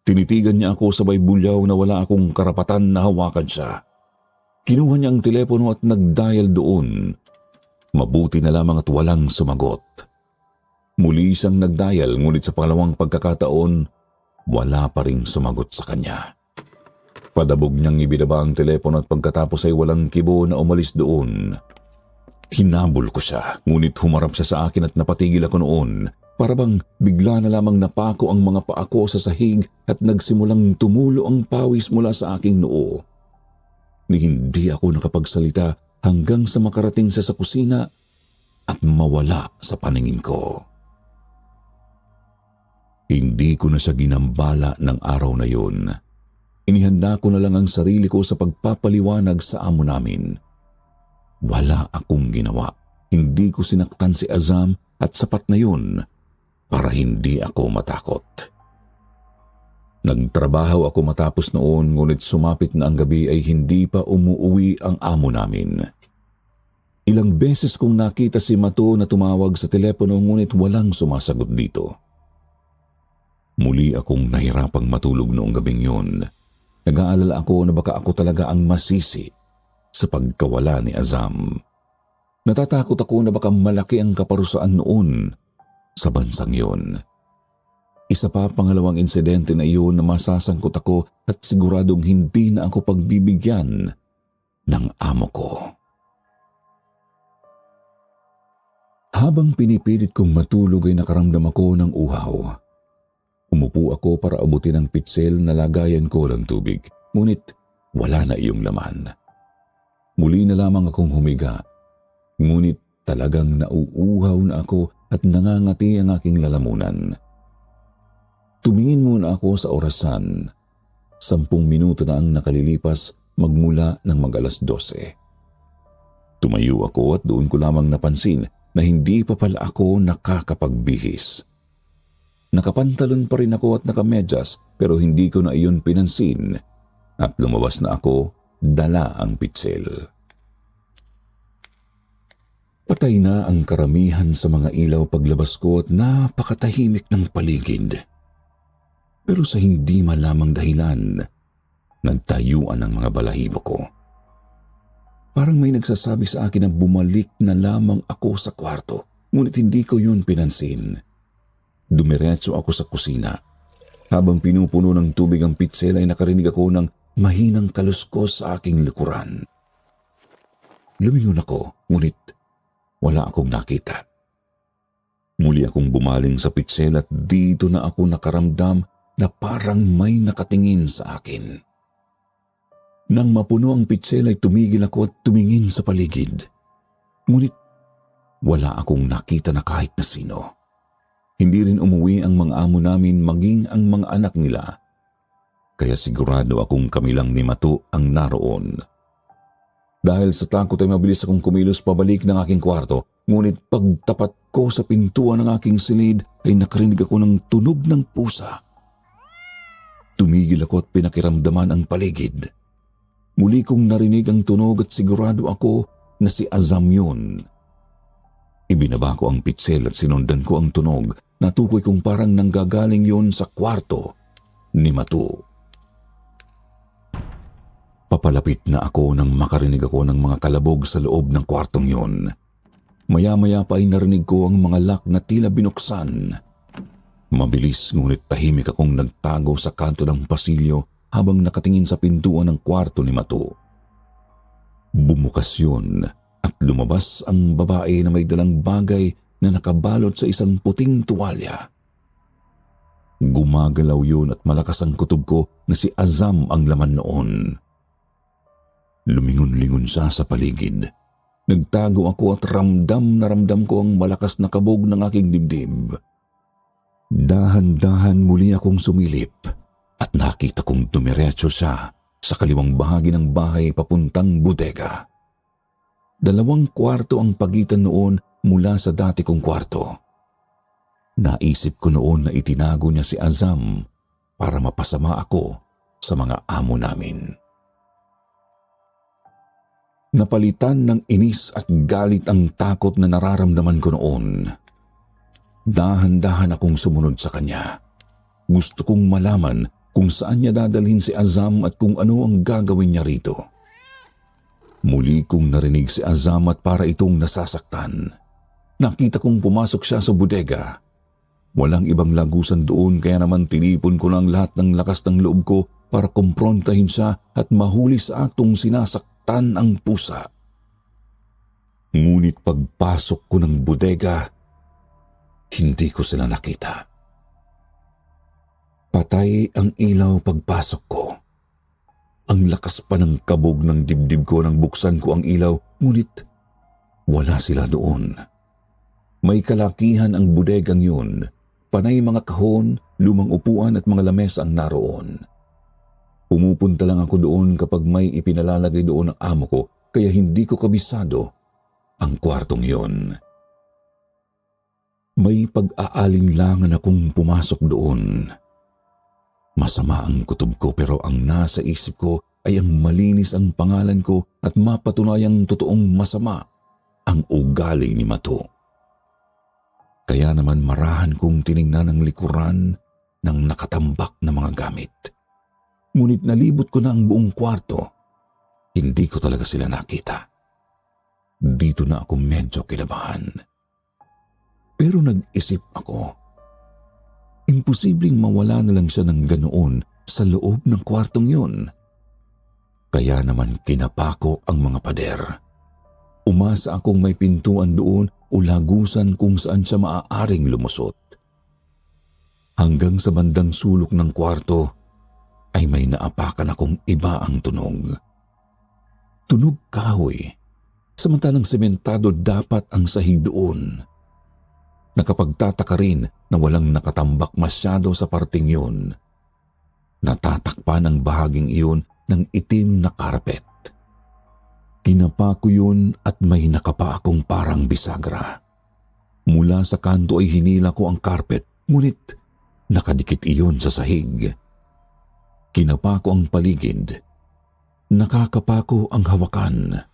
A: Tinitigan niya ako sabay bulyaw na wala akong karapatan na hawakan siya. Kinuha niya ang telepono at nag-dial doon. Mabuti na lamang at walang sumagot. Muli siyang nag-dial ngunit sa pangalawang pagkakataon, wala pa ring sumagot sa kanya. Padabog niyang ibinaba ang telepono at pagkatapos ay walang kibo na umalis doon. Hinabol ko siya, ngunit humarap siya sa akin at napatigil ako noon. Para bang bigla na lamang napako ang mga paa ko sa sahig at nagsimulang tumulo ang pawis mula sa aking noo. Ni hindi ako nakapagsalita hanggang sa makarating siya sa kusina at mawala sa paningin ko. Hindi ko na siya ginambala ng araw na yun. Inihanda ko na lang ang sarili ko sa pagpapaliwanag sa amo namin. Wala akong ginawa. Hindi ko sinaktan si Azam at sapat na yun para hindi ako matakot. Nagtrabaho ako matapos noon, ngunit sumapit na ang gabi ay hindi pa umuuwi ang amo namin. Ilang beses kong nakita si Mato na tumawag sa telepono ngunit walang sumasagot dito. Muli akong nahirapang matulog noong gabing yun. Nag-aalala ako na baka ako talaga ang masisi sa pagkawala ni Azam. Natatakot ako na baka malaki ang kaparusaan noon sa bansang yun. Isa pa pangalawang insidente na iyon na masasangkot ako at siguradong hindi na ako pagbibigyan ng amo ko. Habang pinipilit kong matulog ay nakaramdam ako ng uhaw. Umupo ako para abutin ang pitsel na lagayan ko ng tubig, ngunit wala na iyong laman. Muli na lamang akong humiga, ngunit talagang nauuhaw na ako at nangangati ang aking lalamunan. Tumingin muna ako sa orasan. 10 minuto na ang nakalilipas magmula ng mag-12. Tumayo ako at doon ko lamang napansin na hindi pa pala ako nakakapagbihis. Nakapantalon pa rin ako at nakamedyas pero hindi ko na iyon pinansin at lumabas na ako dala ang pitsel. Patay na ang karamihan sa mga ilaw paglabas ko at napakatahimik ng paligid. Pero sa hindi malamang dahilan, nagtayuan ang mga balahibo ko. Parang may nagsasabi sa akin na bumalik na lamang ako sa kwarto, ngunit hindi ko yun pinansin. Dumiretso ako sa kusina. Habang pinupuno ng tubig ang pitsel ay nakarinig ako ng mahinang kaluskos sa aking likuran. Lumingon ako, ngunit wala akong nakita. Muli akong bumaling sa pitsel at dito na ako nakaramdam na parang may nakatingin sa akin. Nang mapuno ang pitsel ay tumigil ako at tumingin sa paligid. Ngunit wala akong nakita na kahit na sino. Hindi rin umuwi ang mga amo namin maging ang mga anak nila. Kaya sigurado akong kami lang ni Mato ang naroon. Dahil sa takot ay mabilis akong kumilos pabalik ng aking kwarto, ngunit pagtapat ko sa pintuan ng aking silid ay nakarinig ako ng tunog ng pusa. Tumigil ako at pinakiramdaman ang paligid. Muli kong narinig ang tunog at sigurado ako na si Azam yun. Ibinaba ko ang pitsel at sinundan ko ang tunog. Natukoy kong parang nanggagaling yun sa kwarto ni Mato. Papalapit na ako nang makarinig ako ng mga kalabog sa loob ng kwartong yun. Maya-maya pa ay narinig ko ang mga lock na tila binuksan. Mabilis ngunit tahimik akong nagtago sa kanto ng pasilyo habang nakatingin sa pintuan ng kwarto ni Mato. Bumukas yun at lumabas ang babae na may dalang bagay na nakabalot sa isang puting tuwalya. Gumagalaw yun at malakas ang kutob ko na si Azam ang laman noon. Lumingon-lingon siya sa paligid. Nagtago ako at ramdam na ramdam ko ang malakas na kabog ng aking dibdib. Dahan-dahan muli akong sumilip at nakita kong dumiretso siya sa kaliwang bahagi ng bahay papuntang bodega. 2 kwarto ang pagitan noon mula sa dati kong kwarto. Naisip ko noon na itinago niya si Azam para mapasama ako sa mga amo namin. Napalitan ng inis at galit ang takot na nararamdaman ko noon. Dahan-dahan akong sumunod sa kanya. Gusto kong malaman kung saan niya dadalhin si Azam at kung ano ang gagawin niya rito. Muli kong narinig si Azam at para itong nasasaktan. Nakita kong pumasok siya sa bodega. Walang ibang lagusan doon kaya naman tinipon ko lang lahat ng lakas ng loob ko para kumprontahin siya at mahuli sa aktong sinasaktan ang pusa. Ngunit pagpasok ko ng bodega, hindi ko sila nakita. Patay ang ilaw pagpasok ko. Ang lakas pa ng kabog ng dibdib ko nang buksan ko ang ilaw, ngunit wala sila doon. May kalakihan ang bodegang yun, panay mga kahon, lumang upuan at mga lamesa ang naroon. Pumupunta lang ako doon kapag may ipinalalagay doon ang amo ko, kaya hindi ko kabisado ang kwartong yun. May pag-aalinlangan akong pumasok doon. Masama ang kutob ko pero ang nasa isip ko ay ang malinis ang pangalan ko at mapatunayang totoong masama ang ugali ni Mato. Kaya naman marahan kong tiningnan ang likuran ng nakatambak na mga gamit. Ngunit nalibot ko na ang buong kwarto. Hindi ko talaga sila nakita. Dito na ako medyo kinabahan. Pero nag-isip ako, imposibleng mawala na lang siya ng ganoon sa loob ng kwartong yun. Kaya naman kinapako ang mga pader. Umasa akong may pintuan doon o lagusan kung saan siya maaaring lumusot. Hanggang sa bandang sulok ng kwarto ay may naapakan akong iba ang tunog. Tunog kahoy, samantalang sementado dapat ang sahig doon. Nakapagtataka rin na walang nakatambak masyado sa parting yun. Natatakpan ang bahaging iyon ng itim na karpet. Kinapa ko yun at may nakapa akong parang bisagra. Mula sa kanto ay hinila ko ang karpet, ngunit nakadikit iyon sa sahig. Kinapa ko ang paligid. Nakakapa ko ang hawakan.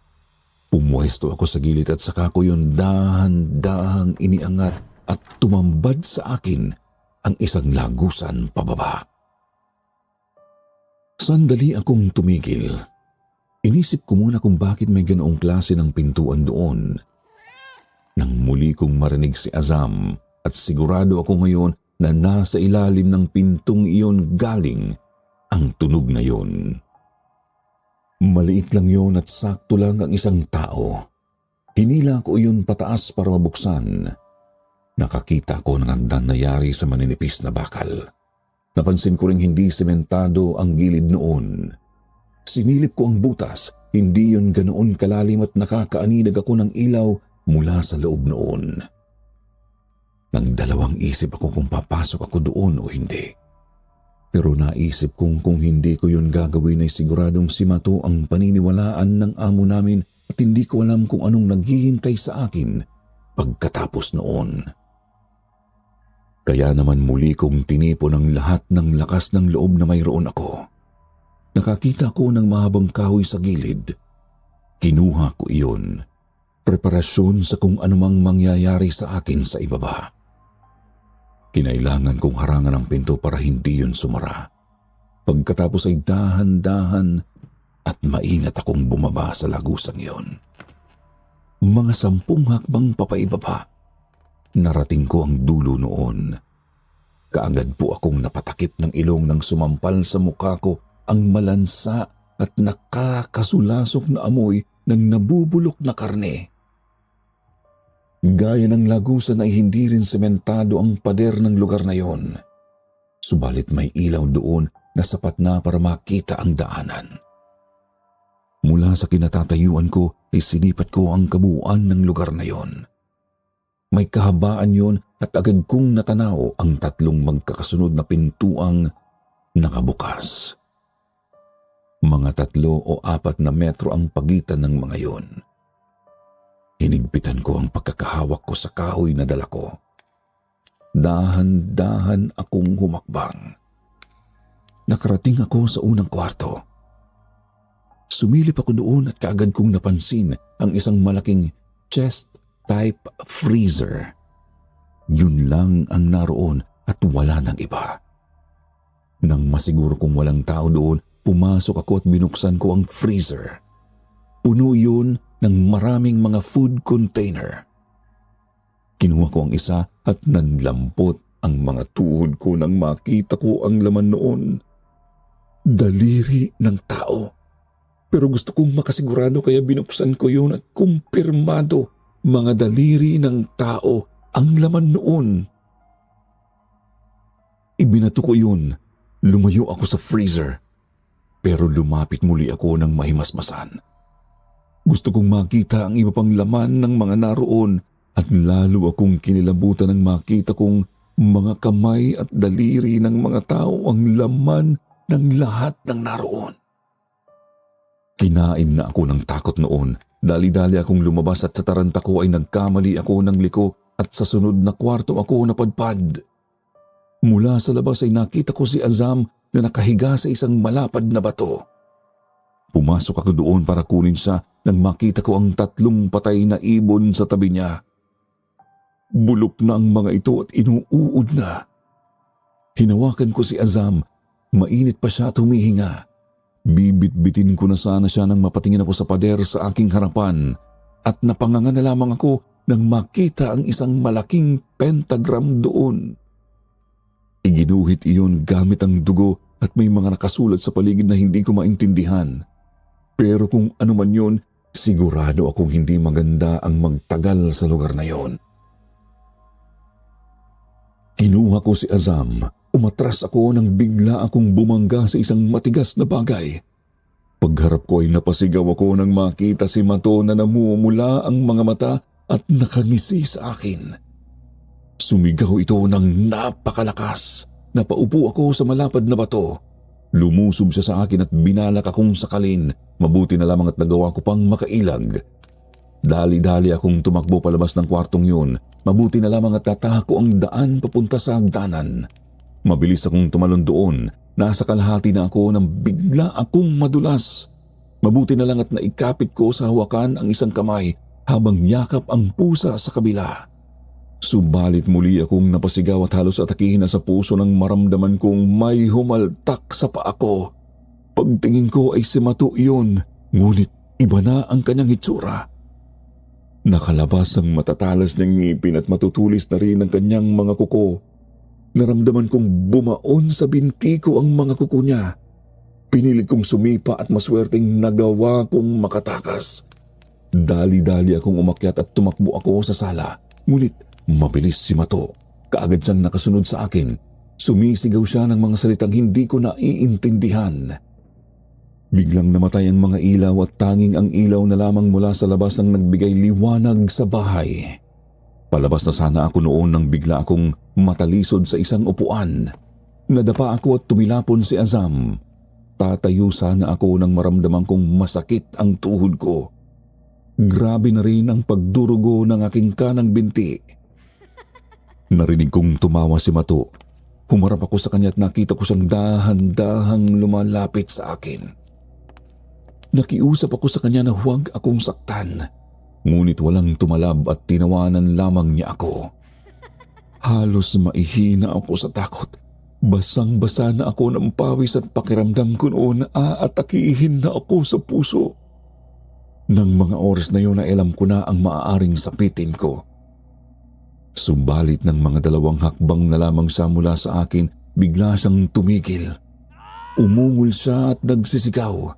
A: Pumuesto ako sa gilid at saka ko yun dahan-dahang iniangat at tumambad sa akin ang isang lagusan pababa. Sandali akong tumigil. Inisip ko muna kung bakit may ganoong klase ng pintuan doon. Nang muli kong marinig si Azam at sigurado ako ngayon na nasa ilalim ng pintong iyon galing ang tunog na yun. Maliit lang yun at sakto lang ang isang tao. Hinila ko iyon pataas para mabuksan. Nakakita ko ng hagdan na yari sa maninipis na bakal. Napansin ko ring hindi sementado ang gilid noon. Sinilip ko ang butas, hindi yun ganoon kalalim at nakakaaninag ako ng ilaw mula sa loob noon. Nagdalawang isip ako kung papasok ako doon o hindi. Pero naisip kong kung hindi ko yun gagawin ay siguradong si Mato ang paniniwalaan ng amo namin at hindi ko alam kung anong naghihintay sa akin pagkatapos noon. Kaya naman muli kong tinipon ang lahat ng lakas ng loob na mayroon ako. Nakakita ko ng mahabang kahoy sa gilid. Kinuha ko iyon. Preparasyon sa kung anumang mangyayari sa akin sa ibaba. Kinailangan kong harangan ang pinto para hindi yun sumara. Pagkatapos ay dahan-dahan at maingat akong bumaba sa lagusang iyon. Mga 10 hakbang papaibaba, narating ko ang dulo noon. Kaagad po akong napatakip ng ilong nang sumampal sa mukha ko ang malansa at nakakasulasok na amoy ng nabubulok na karne. Gaya ng lagusan ay hindi rin sementado ang pader ng lugar na yon. Subalit may ilaw doon na sapat na para makita ang daanan. Mula sa kinatatayuan ko ay sinipat ko ang kabuuan ng lugar na yon. May kahabaan yon at agad kong natanaw ang 3 magkakasunod na pintuang nakabukas. Mga 3 o 4 na metro ang pagitan ng mga yon. Hinigpitan ko ang pagkakahawak ko sa kahoy na dala ko. Dahan-dahan akong humakbang. Nakarating ako sa unang kwarto. Sumilip ako doon at kaagad kong napansin ang isang malaking chest-type freezer. Yun lang ang naroon at wala nang iba. Nang masiguro kong walang tao doon, pumasok ako at binuksan ko ang freezer. Puno yun ng maraming mga food container. Kinuha ko ang isa at nanlampot ang mga tuhod ko nang makita ko ang laman noon. Daliri ng tao. Pero gusto kong makasigurado kaya binuksan ko yun at kumpirmado. Mga daliri ng tao
B: ang laman noon. Ibinato ko yun. Lumayo ako sa freezer. Pero lumapit muli ako ng mahimasmasan. Gusto kong makita ang iba pang laman ng mga naroon at lalo akong kinilabutan ng makita kong mga kamay at daliri ng mga tao ang laman ng lahat ng naroon. Kinain na ako ng takot noon. Dali-dali akong lumabas at sa taranta ko ay nagkamali ako ng liko at sa sunod na kwarto ako napadpad. Mula sa labas ay nakita ko si Azam na nakahiga sa isang malapad na bato. Pumasok ako doon para kunin siya nang makita ko ang 3 patay na ibon sa tabi niya. Bulok na ang mga ito at inuuod na. Hinawakan ko si Azam. Mainit pa siya at humihinga. Bibit-bitin ko na sana siya nang mapatingin ako sa pader sa aking harapan at napanganga na lamang ako nang makita ang isang malaking pentagram doon. Iginuhit iyon gamit ang dugo at may mga nakasulat sa paligid na hindi ko maintindihan. Pero kung ano man yun, sigurado akong hindi maganda ang magtagal sa lugar na yon. Kinuha ko si Azam. Umatras ako nang bigla akong bumangga sa isang matigas na bagay. Pagharap ko ay napasigaw ako nang makita si Mato na namumula ang mga mata at nakangisi sa akin. Sumigaw ito ng napakalakas. Napaupo ako sa malapad na bato. Lumusob siya sa akin at binalak akong sakalin. Mabuti na lamang at nagawa ko pang makailag. Dali-dali akong tumakbo palabas ng kwartong yun. Mabuti na lamang at tatako ang daan papunta sa hagdanan. Mabilis akong tumalon doon. Nasa kalahati na ako nang bigla akong madulas. Mabuti na lang at naikapit ko sa hawakan ang isang kamay habang yakap ang pusa sa kabila. Subalit muli akong napasigaw at halos atakihin na sa puso nang maramdaman kong may humaltak sa paa ko. Pagtingin ko ay si Mato yun, ngunit iba na ang kanyang hitsura. Nakalabas ang matatalas ng ngipin at matutulis na rin ang kanyang mga kuko. Naramdaman kong bumaon sa binti ko ang mga kuko niya. Pinilit kong sumipa at maswerteng nagawa kong makatakas. Dali-dali akong umakyat at tumakbo ako sa sala. Ngunit mabilis si Mato. Kaagad siyang nakasunod sa akin. Sumisigaw siya ng mga salitang hindi ko naiintindihan. Biglang namatay ang mga ilaw at tanging ang ilaw na lamang mula sa labas ang nagbigay liwanag sa bahay. Palabas na sana ako noon nang bigla akong matalisod sa isang upuan. Nadapa ako at tumilapon si Azam. Tatayo sana ako nang maramdaman kong masakit ang tuhod ko. Grabe na rin ang pagdurugo ng aking kanang binti. Narinig kong tumawa si Mato. Humarap ako sa kanya at nakita ko siyang dahan-dahang lumalapit sa akin. Nakiusap ako sa kanya na huwag akong saktan. Ngunit walang tumalab at tinawanan lamang niya ako. Halos maihina ako sa takot. Basang-basa na ako ng pawis at pakiramdam ko noon aatakihin na ako sa puso. Nang mga oras na yun na alam ko na ang maaaring sapitin ko. Subalit ng mga 2 hakbang na lamang siya mula sa akin, bigla siyang tumigil. Umungol siya at nagsisigaw.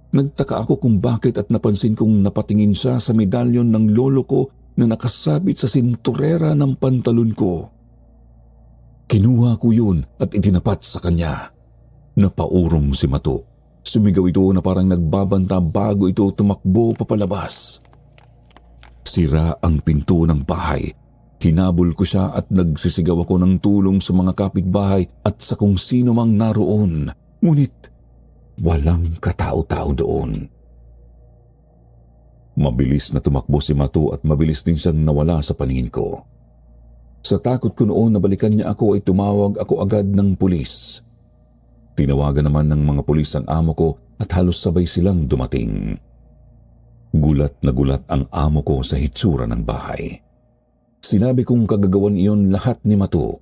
B: Nagtaka ako kung bakit at napansin kong napatingin siya sa medalyon ng lolo ko na nakasabit sa sinturera ng pantalon ko. Kinuha ko yun at itinapat sa kanya. Napaurong si Mato. Sumigaw ito na parang nagbabanta bago ito tumakbo papalabas. Sira ang pinto ng bahay. Hinabol ko siya at nagsisigaw ako ng tulong sa mga kapitbahay at sa kung sino mang naroon. Ngunit walang katao-tao doon. Mabilis na tumakbo si Mato at mabilis din siyang nawala sa paningin ko. Sa takot ko noon na balikan niya ako ay tumawag ako agad ng pulis. Tinawagan naman ng mga pulis ang amo ko at halos sabay silang dumating. Gulat na gulat ang amo ko sa hitsura ng bahay. Sinabi kong kagagawan iyon lahat ni Mato.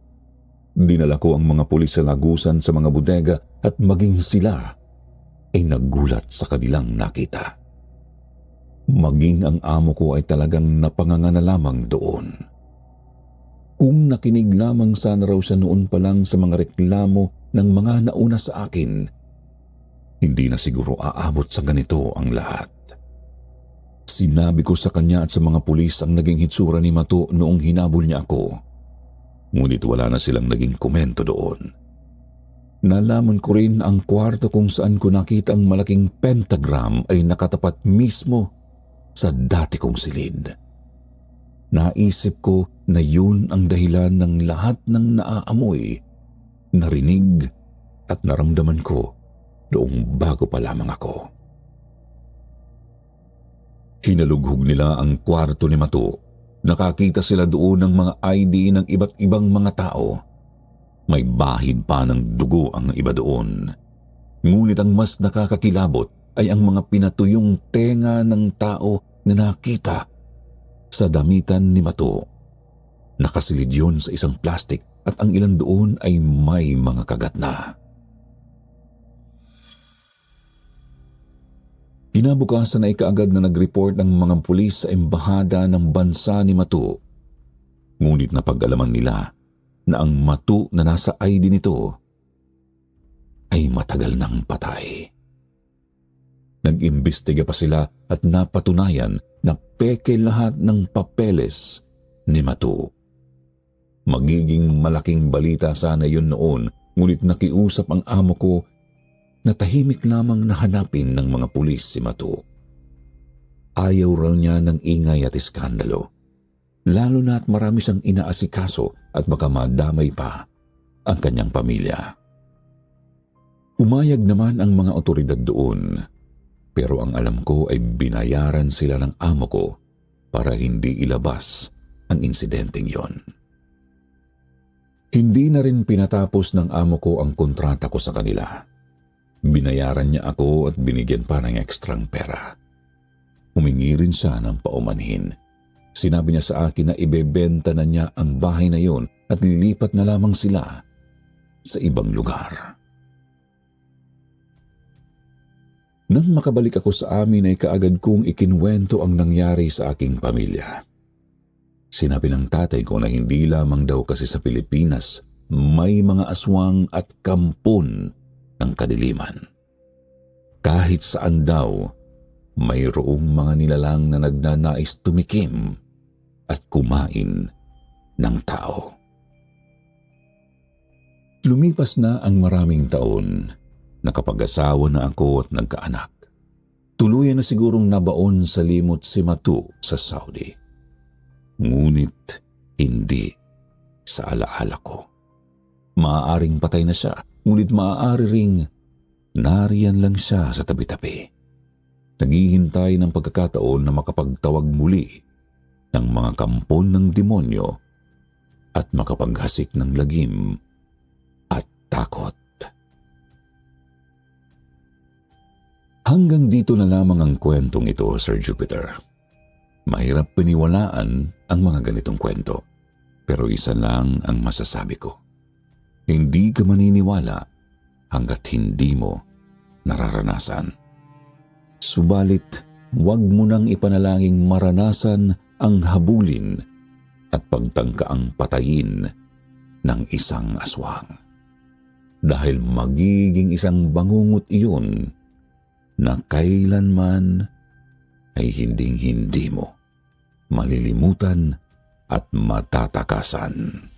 B: Dinala ko ang mga pulis sa lagusan sa mga bodega at maging sila ay nagulat sa kanilang nakita. Maging ang amo ko ay talagang napanganga na lamang doon. Kung nakinig lamang sana raw siya noon pa lang sa mga reklamo ng mga nauna sa akin, hindi na siguro aabot sa ganito ang lahat. Sinabi ko sa kanya at sa mga pulis ang naging hitsura ni Mato noong hinabol niya ako. Ngunit wala na silang naging komento doon. Nalaman ko rin ang kwarto kung saan ko nakita ang malaking pentagram ay nakatapat mismo sa dati kong silid. Naisip ko na yun ang dahilan ng lahat ng naaamoy, narinig at naramdaman ko noong bago pa lamang ako. Hinalughog nila ang kwarto ni Mato. Nakakita sila doon ng mga ID ng iba't ibang mga tao. May bahid pa ng dugo ang iba doon. Ngunit ang mas nakakakilabot ay ang mga pinatuyong tenga ng tao na nakita sa damitan ni Mato. Nakasilid yun sa isang plastik at ang ilan doon ay may mga kagat na. Kinabukasan ay kaagad na nag-report ng mga pulis sa embahada ng bansa ni Mato. Ngunit napag-alaman nila na ang Mato na nasa ID nito ay matagal nang patay. Nag-imbestiga pa sila at napatunayan na peke lahat ng papeles ni Mato. Magiging malaking balita sana yun noon, ngunit nakiusap ang amo ko na tahimik lamang na hanapin ng mga pulis si Mato. Ayaw raw niya ng ingay at iskandalo, lalo na at marami siyang inaasikaso at baka madamay pa ang kanyang pamilya. Umayag naman ang mga otoridad doon, pero ang alam ko ay binayaran sila ng amo ko para hindi ilabas ang insidenteng yon. Hindi na rin pinatapos ng amo ko ang kontrata ko sa kanila. Binayaran niya ako at binigyan pa ng ekstrang pera. Humingi rin siya ng paumanhin. Sinabi niya sa akin na ibebenta na niya ang bahay na yon at lilipat na lamang sila sa ibang lugar. Nang makabalik ako sa amin ay kaagad kong ikinwento ang nangyari sa aking pamilya. Sinabi ng tatay ko na hindi lamang daw kasi sa Pilipinas may mga aswang at kampon ng kadiliman. Kahit saan daw, mayroong mga nilalang na nagnanais tumikim at kumain ng tao. Lumipas na ang maraming taon. Nakapag-asawa na ako at nagkaanak. Tuluyan na sigurong nabaon sa limot si Mato sa Saudi. Ngunit hindi sa alaala ko. Maaaring patay na siya, ngunit maaari ring nariyan lang siya sa tabi-tabi. Naghihintay ng pagkakataon na makapagtawag muli ng mga kampon ng demonyo at makapaghasik ng lagim at takot. Hanggang dito na lamang ang kwentong ito, Sir Jupiter. Mahirap paniwalaan ang mga ganitong kwento, pero isa lang ang masasabi ko. Hindi ka maniniwala hanggat hindi mo nararanasan. Subalit, huwag mo nang ipanalangin maranasan ang habulin at pagtangkaang patayin ng isang aswang. Dahil magiging isang bangungot iyon na kailanman ay hinding-hindi mo malilimutan at matatakasan.